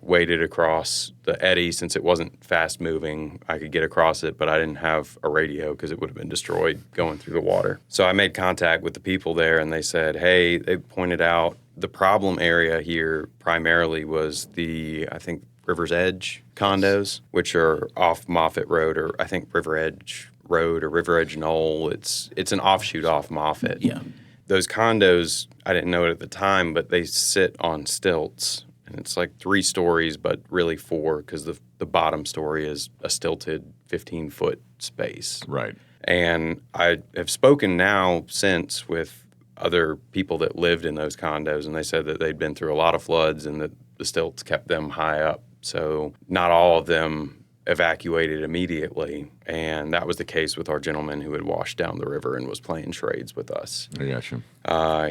waded across the eddy. Since it wasn't fast moving, I could get across it, but I didn't have a radio because it would have been destroyed going through the water. So I made contact with the people there, and they said, hey, they pointed out the problem area here primarily was I think, River's Edge condos, which are off Moffett Road, or I think River Edge Road or River Edge Knoll. It's an offshoot off Moffett. Yeah. Those condos, I didn't know it at the time, but they sit on stilts. And it's like 3 stories, but really 4 because the bottom story is a stilted 15-foot space. Right. And I have spoken now since with other people that lived in those condos, and they said that they'd been through a lot of floods and that the stilts kept them high up. So not all of them evacuated immediately, and that was the case with our gentleman who had washed down the river and was playing charades with us. I got you.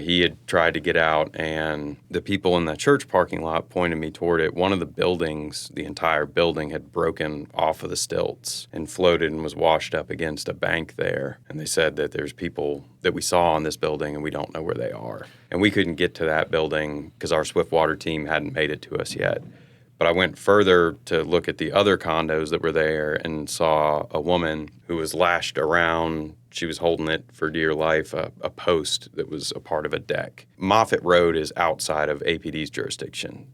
He had tried to get out, and the people in the church parking lot pointed me toward it. One of the buildings, the entire building, had broken off of the stilts and floated and was washed up against a bank there. And they said that there's people that we saw in this building, and we don't know where they are. And we couldn't get to that building because our swift water team hadn't made it to us yet. But I went further to look at the other condos that were there and saw a woman who was lashed around. She was holding it for dear life, a post that was a part of a deck. Moffett Road is outside of APD's jurisdiction.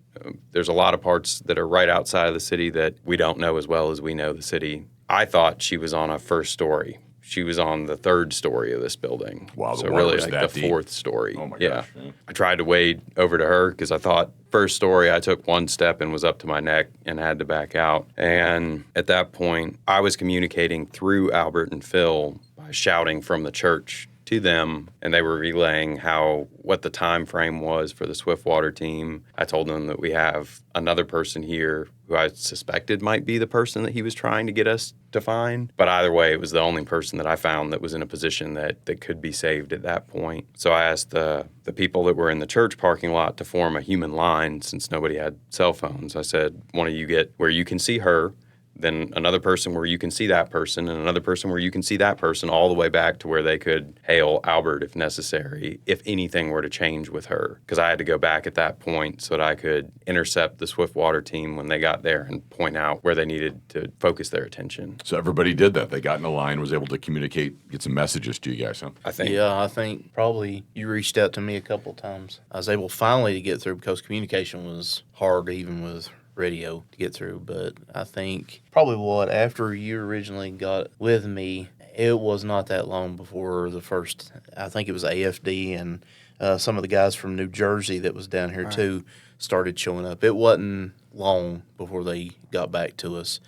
There's a lot of parts that are right outside of the city that we don't know as well as we know the city. I thought she was on a first story. She was on the 3rd story of this building. Wow, the so water really was like that the deep. 4th story. Oh my yeah. gosh. Yeah. I tried to wade over to her because I thought first story, I took 1 step and was up to my neck and had to back out. And at that point, I was communicating through Albert and Phil by shouting from the church to them, and they were relaying what the time frame was for the Swiftwater team. I told them that we have another person here who I suspected might be the person that he was trying to get us to find. But either way, it was the only person that I found that was in a position that could be saved at that point. So I asked the people that were in the church parking lot to form a human line since nobody had cell phones. I said, one of you get where you can see her, then another person where you can see that person, and another person where you can see that person, all the way back to where they could hail Albert if necessary, if anything were to change with her. Because I had to go back at that point so that I could intercept the Swiftwater team when they got there and point out where they needed to focus their attention. So everybody did that. They got in a line, was able to communicate, get some messages to you guys, huh? I think. Yeah, I think probably you reached out to me a couple of times. I was able finally to get through because communication was hard even with radio to get through. But I think probably after you originally got with me, it was not that long before the first, I think it was AFD and some of the guys from New Jersey that was down here too started showing up. It wasn't long before they got back to us.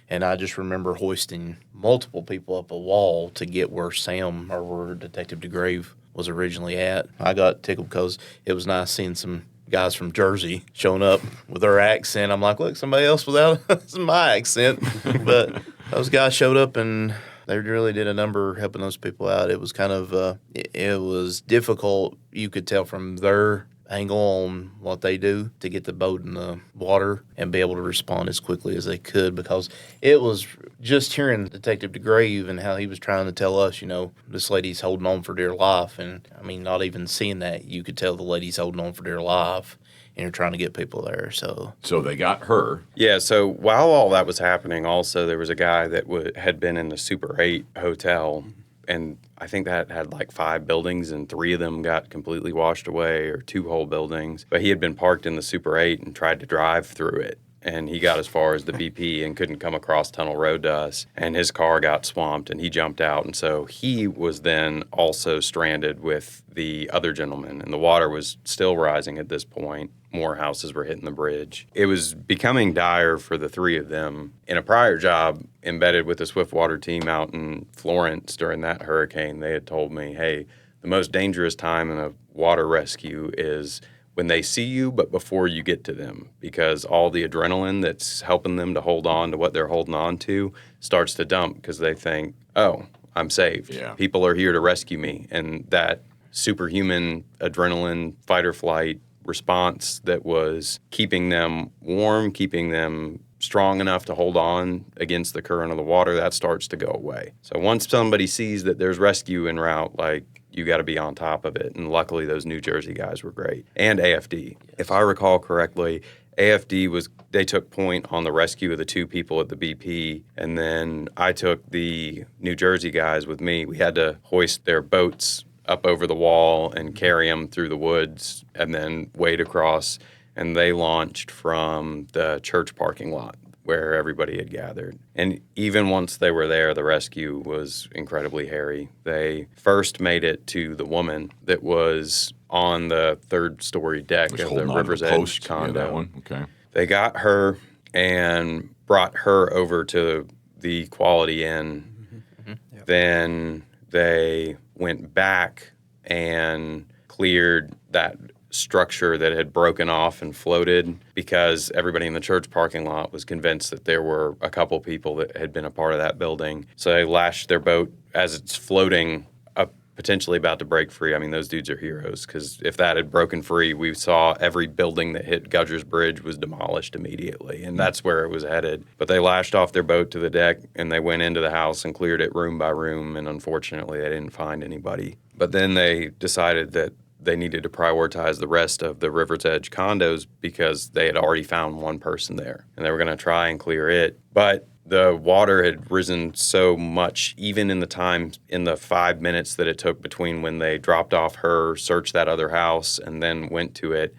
And I just remember hoisting multiple people up a wall to get where Sam or where Detective DeGrave was originally at. I got tickled because it was nice seeing some guys from Jersey showing up with their accent. I'm like, look, somebody else without my accent. But those guys showed up and they really did a number helping those people out. It was kind of, it was difficult. You could tell from their angle on what they do to get the boat in the water and be able to respond as quickly as they could, because it was just hearing Detective DeGrave and how he was trying to tell us, this lady's holding on for dear life. And I mean, not even seeing that, you could tell the lady's holding on for dear life and you're trying to get people there. So they got her. Yeah, so while all that was happening, also there was a guy that had been in the Super 8 hotel, and I think that had like 5 buildings, and 3 of them got completely washed away, or 2 whole buildings. But he had been parked in the Super 8 and tried to drive through it. And he got as far as the BP and couldn't come across Tunnel Road to us. And his car got swamped and he jumped out. And so he was then also stranded with the other gentleman. And the water was still rising at this point. More houses were hitting the bridge. It was becoming dire for the 3 of them. In a prior job, embedded with the Swiftwater team out in Florence during that hurricane, they had told me, hey, the most dangerous time in a water rescue is when they see you, but before you get to them, because all the adrenaline that's helping them to hold on to what they're holding on to starts to dump because they think, oh, I'm saved. Yeah. People are here to rescue me. And that superhuman adrenaline, fight or flight response that was keeping them warm, keeping them strong enough to hold on against the current of the water, that starts to go away. So once somebody sees that there's rescue en route, like, you got to be on top of it. And luckily, those New Jersey guys were great. And AFD. If I recall correctly, AFD they took point on the rescue of the 2 people at the BP. And then I took the New Jersey guys with me. We had to hoist their boats up over the wall and carry them through the woods and then wade across. And they launched from the church parking lot where everybody had gathered. And even once they were there, the rescue was incredibly hairy. They first made it to the woman that was on the 3rd-story deck of the River's Edge condo. Yeah, that one. Okay. They got her and brought her over to the Quality Inn. Mm-hmm. Yep. Then they went back and cleared that structure that had broken off and floated, because everybody in the church parking lot was convinced that there were a couple people that had been a part of that building. So they lashed their boat as it's floating up, potentially about to break free. I mean, those dudes are heroes, because if that had broken free, we saw every building that hit Gudger's Bridge was demolished immediately, and that's where it was headed. But they lashed off their boat to the deck, and they went into the house and cleared it room by room, and unfortunately, they didn't find anybody. But then they decided that they needed to prioritize the rest of the River's Edge condos because they had already found one person there, and they were going to try and clear it. But the water had risen so much, even in the 5 minutes that it took between when they dropped off her, searched that other house, and then went to it,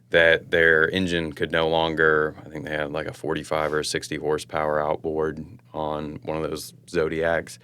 that their engine could no longer, I think they had like a 45 or 60 horsepower outboard on one of those Zodiacs,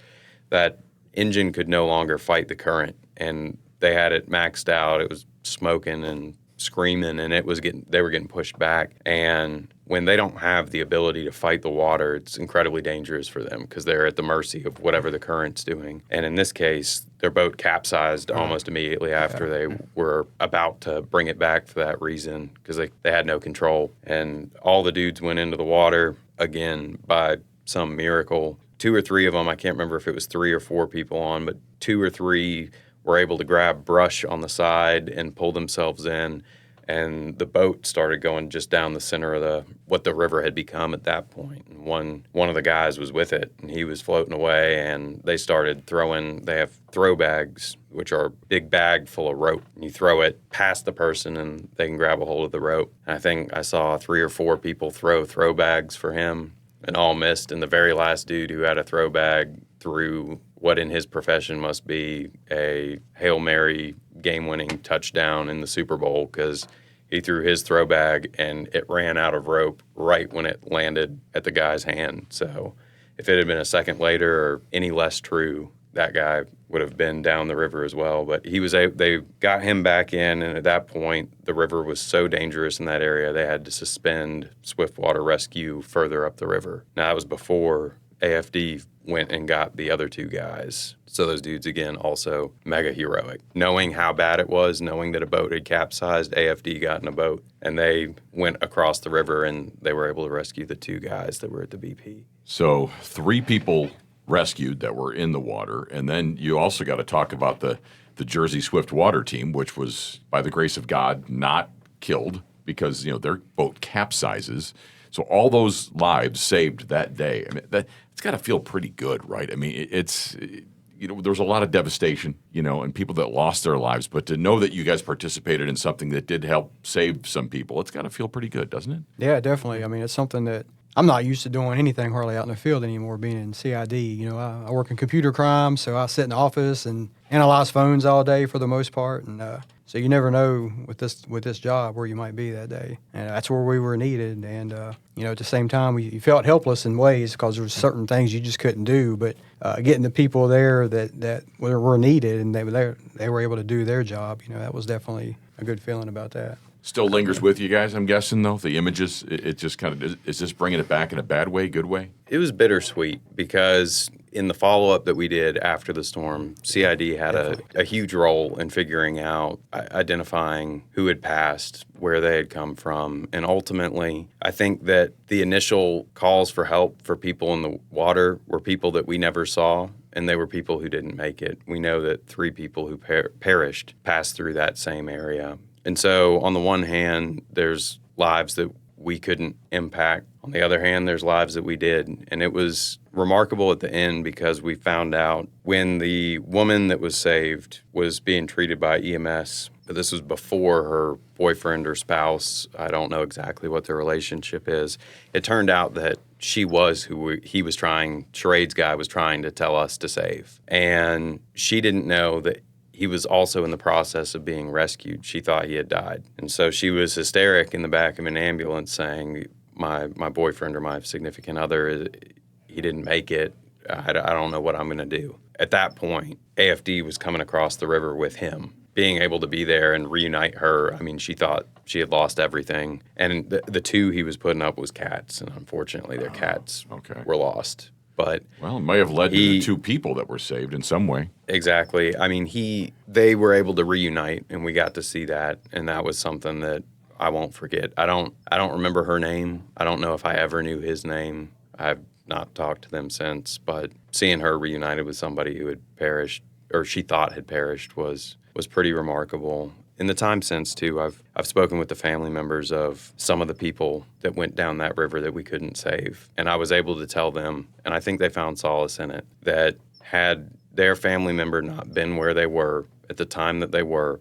that engine could no longer fight the current, and they had it maxed out. It was smoking and screaming, and they were getting pushed back. And when they don't have the ability to fight the water, it's incredibly dangerous for them because they're at the mercy of whatever the current's doing. And in this case, their boat capsized almost immediately after they were about to bring it back for that reason, because they had no control. And all the dudes went into the water, again, by some miracle. 2 or 3 of them, I can't remember if it was 3 or 4 people on, but 2 or 3 were able to grab brush on the side and pull themselves in, and the boat started going just down the center of what the river had become at that point. And one of the guys was with it, and he was floating away, and they started they have throw bags, which are a big bag full of rope. And you throw it past the person, and they can grab a hold of the rope. And I think I saw 3 or 4 people throw bags for him, and all missed. And the very last dude who had a throw bag threw what in his profession must be a Hail Mary game-winning touchdown in the Super Bowl, because he threw his throw bag and it ran out of rope right when it landed at the guy's hand. So if it had been a second later or any less true, that guy would have been down the river as well. But they got him back in, and at that point, the river was so dangerous in that area, they had to suspend swiftwater rescue further up the river. Now, that was before AFD went and got the other two guys. So those dudes, again, also mega heroic. Knowing how bad it was, knowing that a boat had capsized, AFD got in a boat, and they went across the river, and they were able to rescue the two guys that were at the BP. So 3 people rescued that were in the water, and then you also got to talk about the Jersey Swift Water Team, which was, by the grace of God, not killed because their boat capsizes. So all those lives saved that day. I mean, it's got to feel pretty good, right? I mean, it's there's a lot of devastation, and people that lost their lives, but to know that you guys participated in something that did help save some people, it's got to feel pretty good, doesn't it? Yeah, definitely. I mean, it's something that I'm not used to doing anything hardly out in the field anymore, being in CID. I work in computer crime, so I sit in the office and analyze phones all day for the most part. And so you never know with this job where you might be that day. And that's where we were needed. And, at the same time, you felt helpless in ways because there were certain things you just couldn't do. But getting the people there that were needed and they were able to do their job, that was definitely a good feeling about that. Still lingers with you guys, I'm guessing, though? The images, it just kind of, is this bringing it back in a bad way, good way? It was bittersweet because in the follow-up that we did after the storm, CID had a huge role in figuring out, identifying who had passed, where they had come from. And ultimately, I think that the initial calls for help for people in the water were people that we never saw, and they were people who didn't make it. We know that 3 people who perished passed through that same area. And so on the one hand, there's lives that we couldn't impact. On the other hand, there's lives that we did. And it was remarkable at the end because we found out when the woman that was saved was being treated by EMS, but this was before her boyfriend or spouse, I don't know exactly what their relationship is. It turned out that she was who Charade's guy was trying to tell us to save. And she didn't know that he was also in the process of being rescued. She thought he had died. And so she was hysteric in the back of an ambulance saying, my boyfriend or my significant other, he didn't make it. I don't know what I'm going to do. At that point, AFD was coming across the river with him, being able to be there and reunite her. I mean, she thought she had lost everything. And the 2 he was putting up was cats. And unfortunately, their cats were lost. But it may have led to the 2 people that were saved in some way. Exactly. I mean, they were able to reunite, and we got to see that, and that was something that I won't forget. I don't remember her name. I don't know if I ever knew his name. I've not talked to them since, but seeing her reunited with somebody who had perished, or she thought had perished, was pretty remarkable. In the time since, too, I've spoken with the family members of some of the people that went down that river that we couldn't save. And I was able to tell them, and I think they found solace in it, that had their family member not been where they were at the time that they were,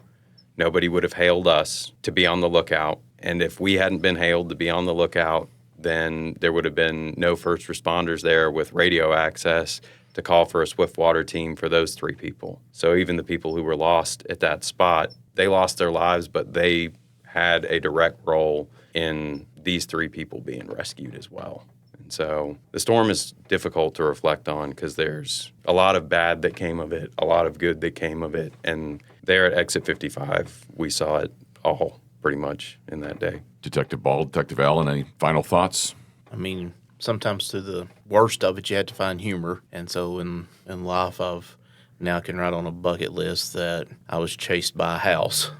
nobody would have hailed us to be on the lookout. And if we hadn't been hailed to be on the lookout, then there would have been no first responders there with radio access to call for a swift water team for those 3 people. So even the people who were lost at that spot, they lost their lives, but they had a direct role in these 3 people being rescued as well. And so the storm is difficult to reflect on because there's a lot of bad that came of it, a lot of good that came of it. And there at Exit 55, we saw it all pretty much in that day. Detective Ball, Detective Allen, any final thoughts? I mean, sometimes through the worst of it, you have to find humor. And so in life, I've now can write on a bucket list that I was chased by a house.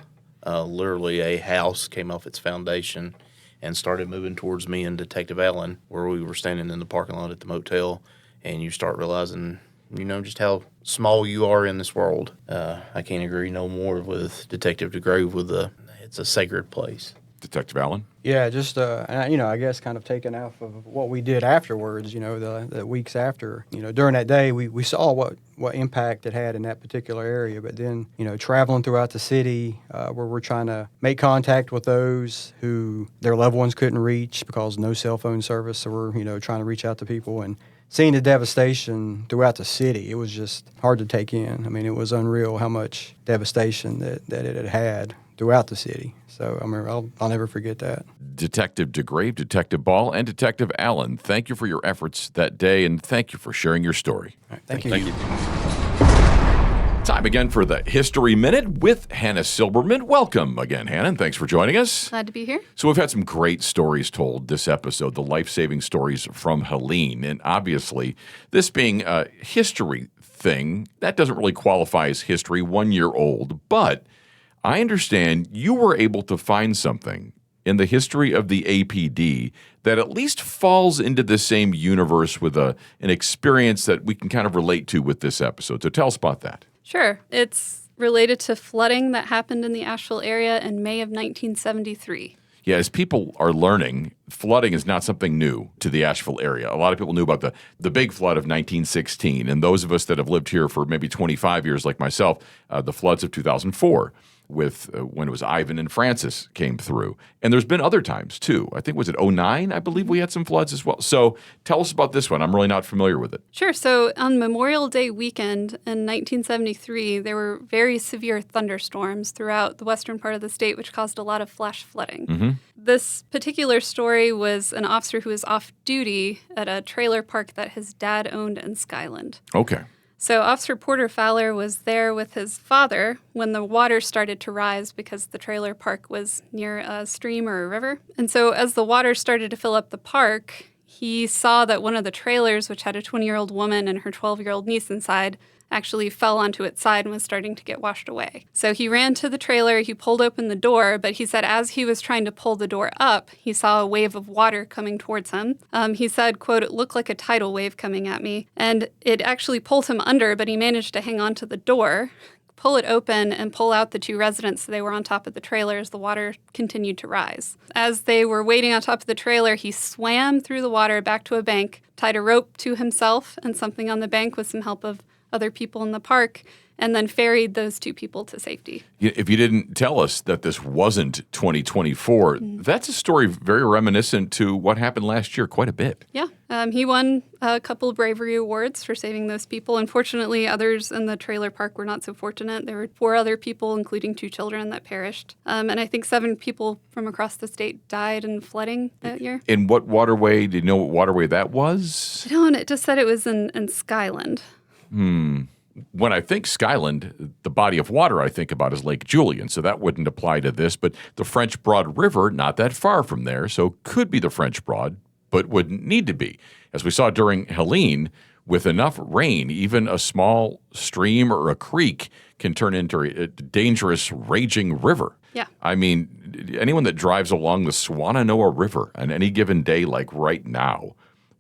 Literally a house came off its foundation and started moving towards me and Detective Allen, where we were standing in the parking lot at the motel. And you start realizing, just how small you are in this world. I can't agree no more with Detective DeGrave it's a sacred place. Detective Allen? Yeah, just, I guess kind of taking off of what we did afterwards, the weeks after. During that day, we saw what impact it had in that particular area. But then, traveling throughout the city where we're trying to make contact with those who their loved ones couldn't reach because no cell phone service. So we're, trying to reach out to people and seeing the devastation throughout the city. It was just hard to take in. I mean, it was unreal how much devastation that it had throughout the city. So, I'll never forget that. Detective DeGrave, Detective Ball, and Detective Allen, thank you for your efforts that day, and thank you for sharing your story. All right, thank you. Thank you. Time again for the History Minute with Hannah Silberman. Welcome again, Hannah, and thanks for joining us. Glad to be here. So we've had some great stories told this episode, the life-saving stories from Helene. And obviously, this being a history thing, that doesn't really qualify as history, 1 year old. But I understand you were able to find something in the history of the APD that at least falls into the same universe with an experience that we can kind of relate to with this episode. So tell us about that. Sure. It's related to flooding that happened in the Asheville area in May of 1973. Yeah, as people are learning, flooding is not something new to the Asheville area. A lot of people knew about the big flood of 1916, and those of us that have lived here for maybe 25 years like myself, the floods of 2004. With when it was Ivan and Francis came through. And there's been other times, too. I think, was it 2009? I believe we had some floods as well. So tell us about this one. I'm really not familiar with it. Sure. So on Memorial Day weekend in 1973, there were very severe thunderstorms throughout the western part of the state, which caused a lot of flash flooding. Mm-hmm. This particular story was an officer who was off duty at a trailer park that his dad owned in Skyland. Okay. So Officer Porter Fowler was there with his father when the water started to rise because the trailer park was near a stream or a river. And so as the water started to fill up the park, he saw that one of the trailers, which had a 20-year-old woman and her 12-year-old niece inside, actually fell onto its side and was starting to get washed away. So he ran to the trailer, he pulled open the door, but he said as he was trying to pull the door up, he saw a wave of water coming towards him. He said, quote, "It looked like a tidal wave coming at me." And it actually pulled him under, but he managed to hang on to the door, pull it open, and pull out the two residents so they were on top of the trailer as the water continued to rise. As they were waiting on top of the trailer, he swam through the water back to a bank, tied a rope to himself and something on the bank with some help of other people in the park, and then ferried those two people to safety. If you didn't tell us that this wasn't 2024, that's a story very reminiscent to what happened last year quite a bit. Yeah. He won a couple of bravery awards for saving those people. Unfortunately, others in the trailer park were not so fortunate. There were 4 other people, including 2 children, that perished. And I think 7 people from across the state died in flooding that year. In what waterway? Do you know what waterway that was? I don't. It just said it was in Skyland. When I think Skyland, the body of water I think about is Lake Julian, so that wouldn't apply to this. But the French Broad River, not that far from there, so could be the French Broad, but wouldn't need to be. As we saw during Helene, with enough rain, even a small stream or a creek can turn into a dangerous, raging river. Yeah. I mean, anyone that drives along the Swannanoa River on any given day like right now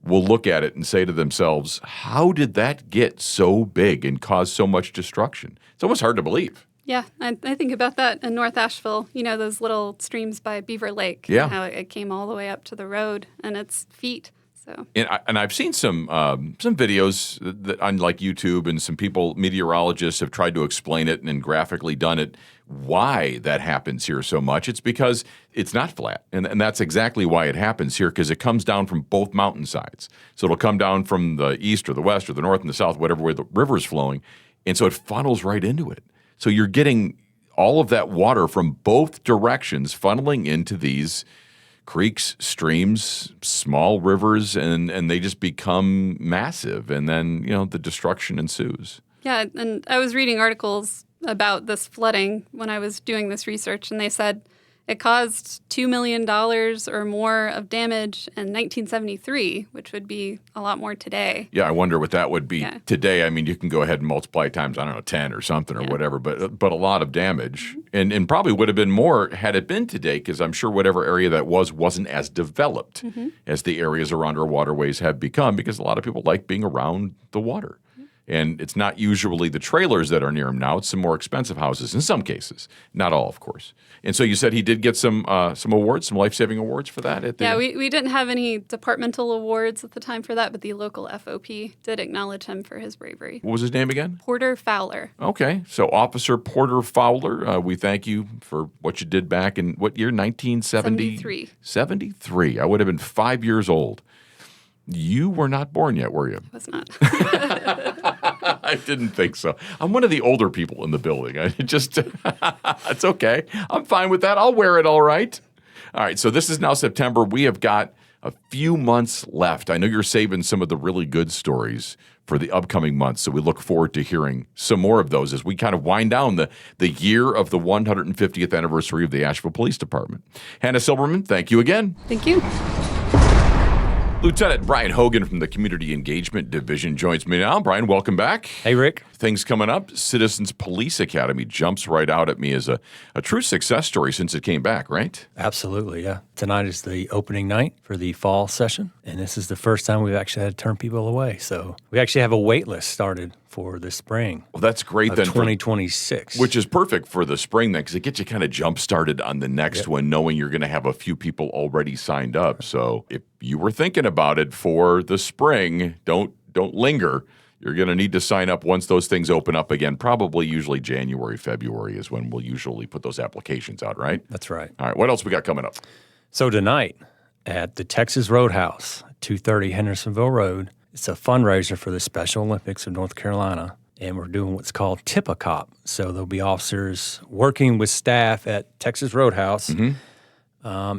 will look at it and say to themselves, how did that get so big and cause so much destruction? It's almost hard to believe. Yeah, I think about that in North Asheville, you know, those little streams by Beaver Lake. Yeah. How it came all the way up to the road, and it's feet. So. And I've seen some videos that on like YouTube, and some people, meteorologists, have tried to explain it and graphically done it, why that happens here so much. It's because it's not flat. And that's exactly why it happens here, because it comes down from both mountainsides. So it'll come down from the east or the west or the north and the south, whatever way the river's flowing. And so it funnels right into it. So you're getting all of that water from both directions funneling into these creeks, streams, small rivers, and they just become massive. And then, you know, the destruction ensues. Yeah, and I was reading articles about this flooding when I was doing this research, and they said it caused $2 million or more of damage in 1973, which would be a lot more today. Yeah, I wonder what that would be today. I mean, you can go ahead and multiply times, I don't know, 10 or something or whatever, but a lot of damage. And probably would have been more had it been today, because I'm sure whatever area that wasn't as developed as the areas around our waterways have become, because a lot of people like being around the water. And it's not usually the trailers that are near him now. It's some more expensive houses in some cases. Not all, of course. And so you said he did get some awards, some life-saving awards for that? Yeah, we didn't have any departmental awards at the time for that, but the local FOP did acknowledge him for his bravery. What was his name again? Porter Fowler. Okay. So Officer Porter Fowler, we thank you for what you did back in what year? 1973? 73. I would have been 5 years old. You were not born yet, were you? I was not. I didn't think so. I'm one of the older people in the building. It's okay. I'm fine with that. I'll wear it all right. All right, so this is now September. We have got a few months left. I know you're saving some of the really good stories for the upcoming months. So we look forward to hearing some more of those as we kind of wind down the year of the 150th anniversary of the Asheville Police Department. Hannah Silberman, thank you again. Thank you. Lieutenant Brian Hogan from the Community Engagement Division joins me now. Brian, welcome back. Hey, Rick. Things coming up. Citizens Police Academy jumps right out at me as a true success story since it came back, right? Absolutely, yeah. Tonight is the opening night for the fall session, and this is the first time we've actually had to turn people away. So we actually have a wait list started for the spring. Well, that's great of then. 2026. Which is perfect for the spring then, because it gets you kind of jump-started on the next one, knowing you're going to have a few people already signed up. So if you were thinking about it for the spring, don't linger. You're going to need to sign up once those things open up again. Probably usually January, February is when we'll usually put those applications out, right? That's right. All right, what else we got coming up? So tonight at the Texas Roadhouse, 230 Hendersonville Road, it's a fundraiser for the Special Olympics of North Carolina, and we're doing what's called Tip-A-Cop. So there'll be officers working with staff at Texas Roadhouse. And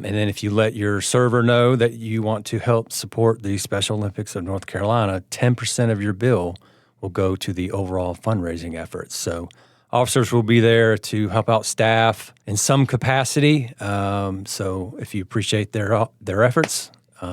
then if you let your server know that you want to help support the Special Olympics of North Carolina, 10% of your bill will go to the overall fundraising efforts. So officers will be there to help out staff in some capacity. So if you appreciate their efforts,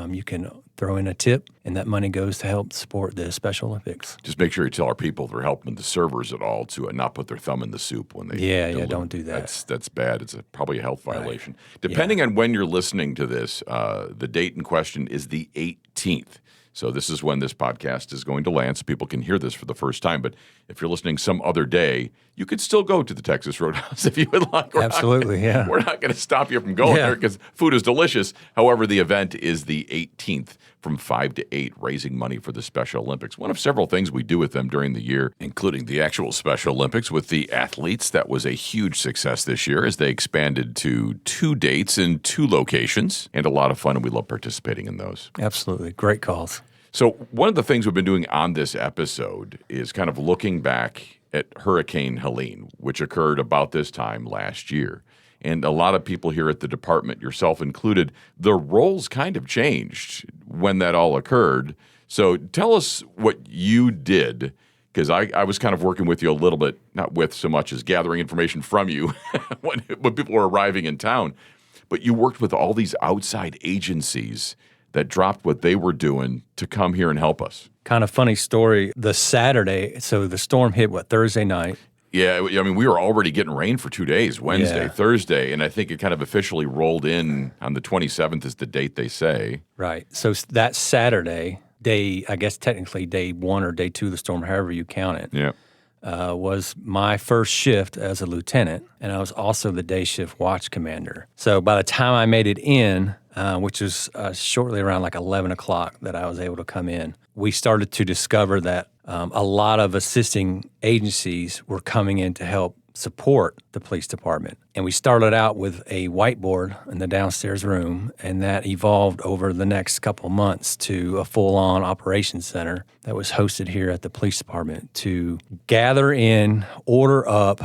you can throw in a tip, and that money goes to help support the Special Olympics. Just make sure you tell our people they're helping the servers at all to not put their thumb in the soup when they Yeah, don't do that. That's bad. It's probably a health violation. Depending on when you're listening to this, the date in question is the 18th. So this is when this podcast is going to land, so people can hear this for the first time. But if you're listening some other day, you could still go to the Texas Roadhouse if you would like. Absolutely, yeah. We're not going to stop you from going there because food is delicious. However, the event is the 18th from 5 to 8, raising money for the Special Olympics. One of several things we do with them during the year, including the actual Special Olympics with the athletes. That was a huge success this year as they expanded to 2 dates in 2 locations, and a lot of fun, and we love participating in those. Absolutely. Great calls. So one of the things we've been doing on this episode is kind of looking back at Hurricane Helene, which occurred about this time last year. And a lot of people here at the department, yourself included, the roles kind of changed when that all occurred. So tell us what you did, because I was kind of working with you a little bit, not with so much as gathering information from you when people were arriving in town. But you worked with all these outside agencies that dropped what they were doing to come here and help us. Kind of funny story. The Saturday, so the storm hit, Thursday night? Yeah, I mean, we were already getting rain for 2 days, Wednesday, Thursday, and I think it kind of officially rolled in on the 27th is the date they say. Right. So that Saturday, I guess technically day 1 or day 2 of the storm, however you count it, was my first shift as a lieutenant, and I was also the day shift watch commander. So by the time I made it in, which was shortly around like 11 o'clock that I was able to come in, we started to discover that a lot of assisting agencies were coming in to help support the police department. And we started out with a whiteboard in the downstairs room, and that evolved over the next couple of months to a full-on operations center that was hosted here at the police department to gather in, order up,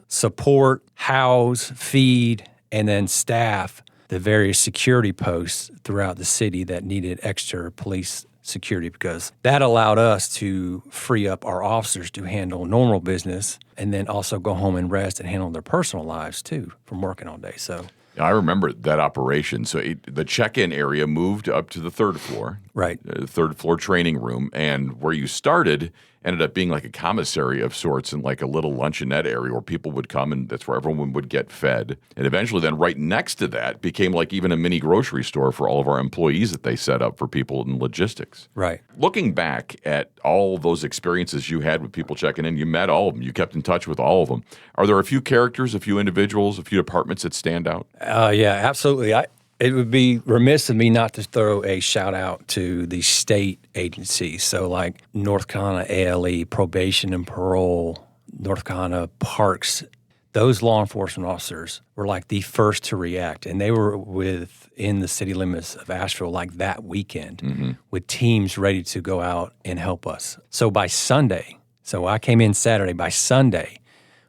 support, house, feed, and then staff the various security posts throughout the city that needed extra police security, because that allowed us to free up our officers to handle normal business and then also go home and rest and handle their personal lives too from working all day. So I remember that operation. So the check-in area moved up to the 3rd floor. Right. The 3rd floor training room. And where you started ended up being like a commissary of sorts and like a little luncheonette area where people would come, and that's where everyone would get fed. And eventually then right next to that became like even a mini grocery store for all of our employees that they set up for people in logistics. Right. Looking back at all those experiences you had with people checking in, you met all of them. You kept in touch with all of them. Are there a few characters, a few individuals, a few departments that stand out? Yeah, absolutely. It would be remiss of me not to throw a shout out to the state agencies. So like North Carolina ALE, probation and parole, North Carolina parks. Those law enforcement officers were like the first to react, and they were within the city limits of Asheville like that weekend with teams ready to go out and help us. So by Sunday, so I came in Saturday, by Sunday,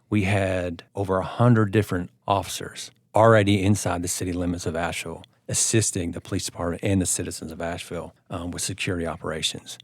we had over 100 different officers already inside the city limits of Asheville, assisting the police department and the citizens of Asheville with security operations.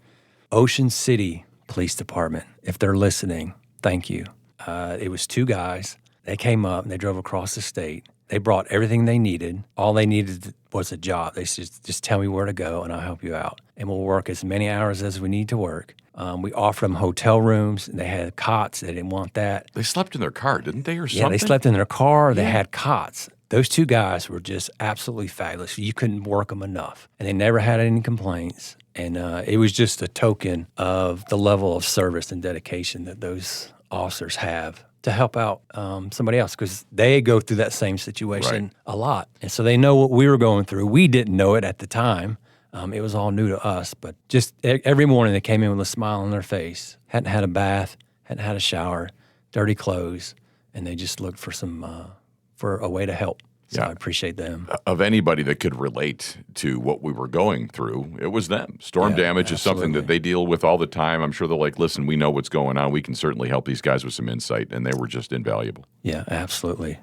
Ocean City Police Department. If they're listening, thank you. It was 2 guys. They came up and they drove across the state. They brought everything they needed. All they needed was a job. They said, just tell me where to go and I'll help you out. And we'll work as many hours as we need to work. We offered them hotel rooms. And they had cots. They didn't want that. They slept in their car, didn't they, or something? Yeah, they slept in their car. They had cots. Those 2 guys were just absolutely fabulous. You couldn't work them enough. And they never had any complaints. And it was just a token of the level of service and dedication that those officers have to help out somebody else, because they go through that same situation a lot. And so they know what we were going through. We didn't know it at the time. It was all new to us. But just every morning they came in with a smile on their face, hadn't had a bath, hadn't had a shower, dirty clothes, and they just looked for for a way to help. So I appreciate them. Of anybody that could relate to what we were going through, it was them. Storm damage is something that they deal with all the time. I'm sure they're like, listen, we know what's going on. We can certainly help these guys with some insight, and they were just invaluable. Yeah, absolutely.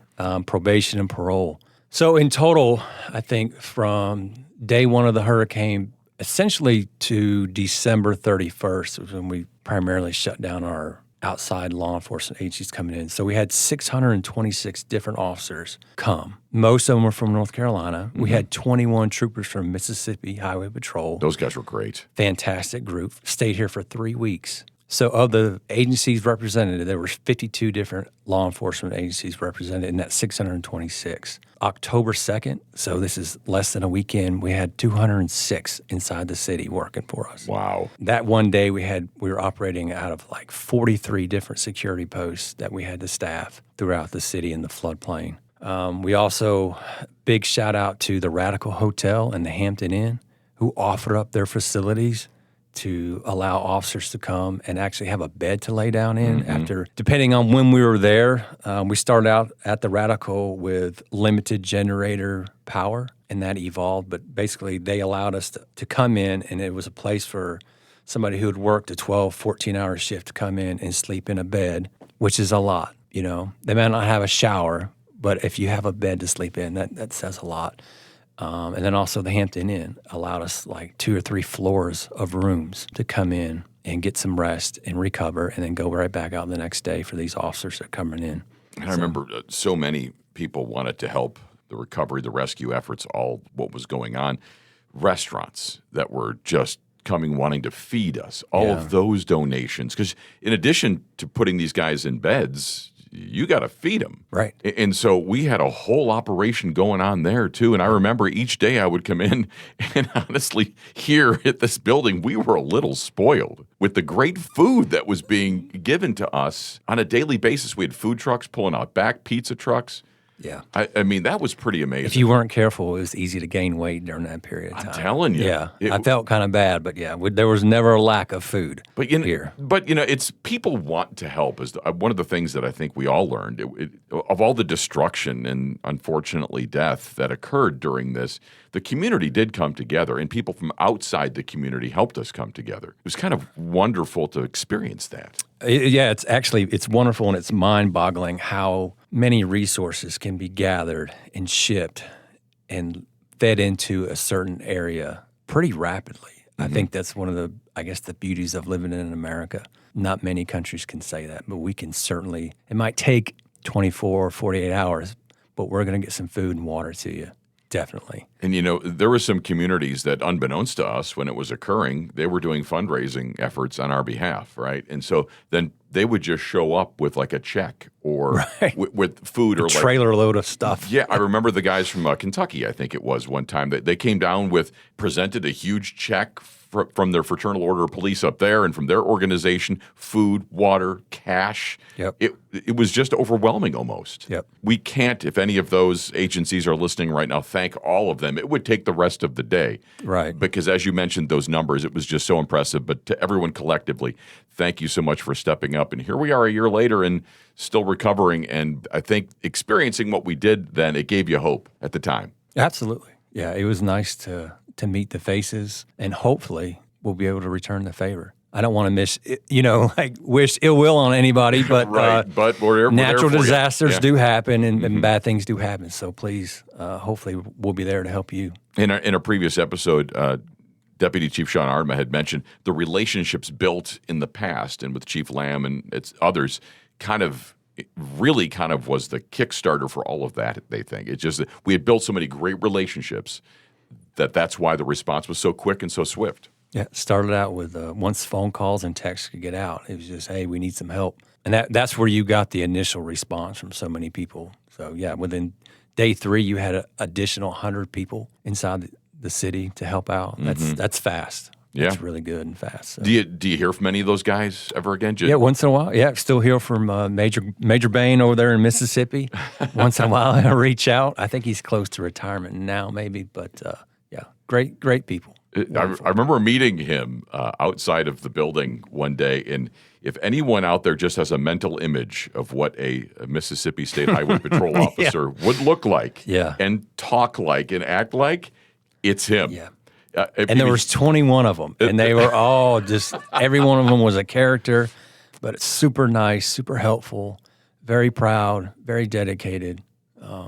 Probation and parole. So in total, I think from day 1 of the hurricane, essentially to December 31st was when we primarily shut down our outside law enforcement agencies coming in. So we had 626 different officers come. Most of them were from North Carolina. We had 21 troopers from Mississippi Highway Patrol. Those guys were great. Fantastic group. Stayed here for 3 weeks. So of the agencies represented, there were 52 different law enforcement agencies represented in that 626. October 2nd, so this is less than a weekend, we had 206 inside the city working for us. Wow. That one day we were operating out of like 43 different security posts that we had to staff throughout the city in the floodplain. We also, big shout out to the Radical Hotel and the Hampton Inn, who offered up their facilities to allow officers to come and actually have a bed to lay down in after, depending on when we were there. We started out at the Radical with limited generator power, and that evolved. But basically, they allowed us to come in, and it was a place for somebody who had worked a 12, 14-hour shift to come in and sleep in a bed, which is a lot, you know. They may not have a shower, but if you have a bed to sleep in, that says a lot. And then also the Hampton Inn allowed us like 2 or 3 floors of rooms to come in and get some rest and recover and then go right back out the next day for these officers that are coming in. And I remember so many people wanted to help the recovery, the rescue efforts, all what was going on. Restaurants that were just coming wanting to feed us, all of those donations. Because in addition to putting these guys in beds, you got to feed them. Right. And so we had a whole operation going on there, too. And I remember each day I would come in and honestly, here at this building, we were a little spoiled with the great food that was being given to us on a daily basis. We had food trucks pulling out back, pizza trucks. Yeah. I mean, that was pretty amazing. If you weren't careful, it was easy to gain weight during that period of time. I'm telling you. Yeah. I felt kind of bad, but there was never a lack of food here. But, it's people want to help. Is one of the things that I think we all learned. Of all the destruction and, unfortunately, death that occurred during this, the community did come together, and people from outside the community helped us come together. It was kind of wonderful to experience that. It's wonderful, and it's mind-boggling how many resources can be gathered and shipped and fed into a certain area pretty rapidly. I think that's one of the beauties of living in America. Not many countries can say that, but we can certainly. It might take 24 or 48 hours, but we're going to get some food and water to you. Definitely. And, there were some communities that, unbeknownst to us when it was occurring, they were doing fundraising efforts on our behalf, right? And so then they would just show up with like a check or with food or trailer load of stuff. Yeah, I remember the guys from Kentucky, I think it was one time, that they came down presented a huge check from their fraternal order of police up there and from their organization, food, water, cash. Yep. It was just overwhelming almost. Yep. We can't, if any of those agencies are listening right now, thank all of them. It would take the rest of the day. Right. Because as you mentioned, those numbers, it was just so impressive. But to everyone collectively, thank you so much for stepping up. And here we are a year later and still recovering. And I think experiencing what we did then, it gave you hope at the time. Absolutely. Yeah, it was nice to meet the faces, and hopefully we'll be able to return the favor. I don't want to wish ill will on anybody, but but we're natural there for disasters do happen, and bad things do happen. So please, hopefully we'll be there to help you. In a previous episode, Deputy Chief Sean Ardma had mentioned the relationships built in the past and with Chief Lamb and others really was the Kickstarter for all of that, they think. It's just that we had built so many great relationships that's why the response was so quick and so swift. Yeah, it started out with once phone calls and texts could get out, it was just, hey, we need some help. And that's where you got the initial response from so many people. So, yeah, within day 3, you had an additional 100 people inside the city to help out. That's fast. Yeah. That's really good and fast. So. Do you hear from any of those guys ever again? Yeah, once in a while. Yeah, still hear from Major Bain over there in Mississippi. Once in a while, I reach out. I think he's close to retirement now, maybe. But, yeah, great people. I remember meeting him outside of the building one day, and if anyone out there just has a mental image of what a Mississippi State Highway Patrol officer would look like and talk like and act like, it's him. Yeah. And there was 21 of them, and they were all just, every one of them was a character, but it's super nice, super helpful, very proud, very dedicated.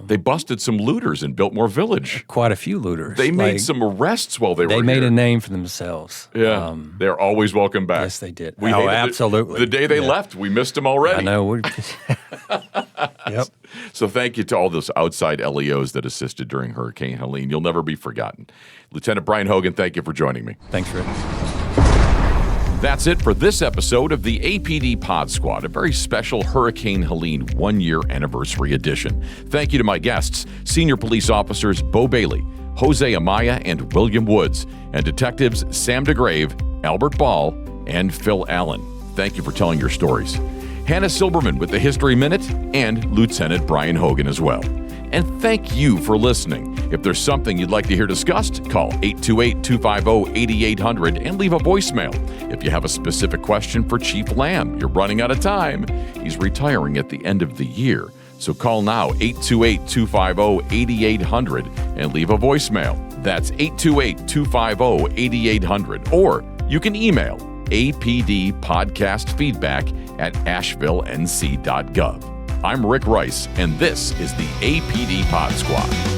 They busted some looters in Biltmore Village. Quite a few looters. They made some arrests while they were here. They made a name for themselves. Yeah, they're always welcome back. Yes, they did. Absolutely. The day they left, we missed them already. I know. Yep. So thank you to all those outside LEOs that assisted during Hurricane Helene. You'll never be forgotten. Lieutenant Brian Hogan, thank you for joining me. Thanks, Rick. That's it for this episode of the APD Pod Squad, a very special Hurricane Helene 1-year anniversary edition. Thank you to my guests, Senior Police Officers Beau Baley, Jose Amaya, and William Woods, and Detectives Sam DeGrave, Albert Ball, and Phil Allen. Thank you for telling your stories. Hannah Silberman with the History Minute, and Lieutenant Brian Hogan as well. And thank you for listening. If there's something you'd like to hear discussed, call 828-250-8800 and leave a voicemail. If you have a specific question for Chief Lamb, you're running out of time. He's retiring at the end of the year. So call now, 828-250-8800 and leave a voicemail. That's 828-250-8800. Or you can email apdpodcastfeedback@asheville.nc.gov. I'm Rick Rice, and this is the APD Pod Squad.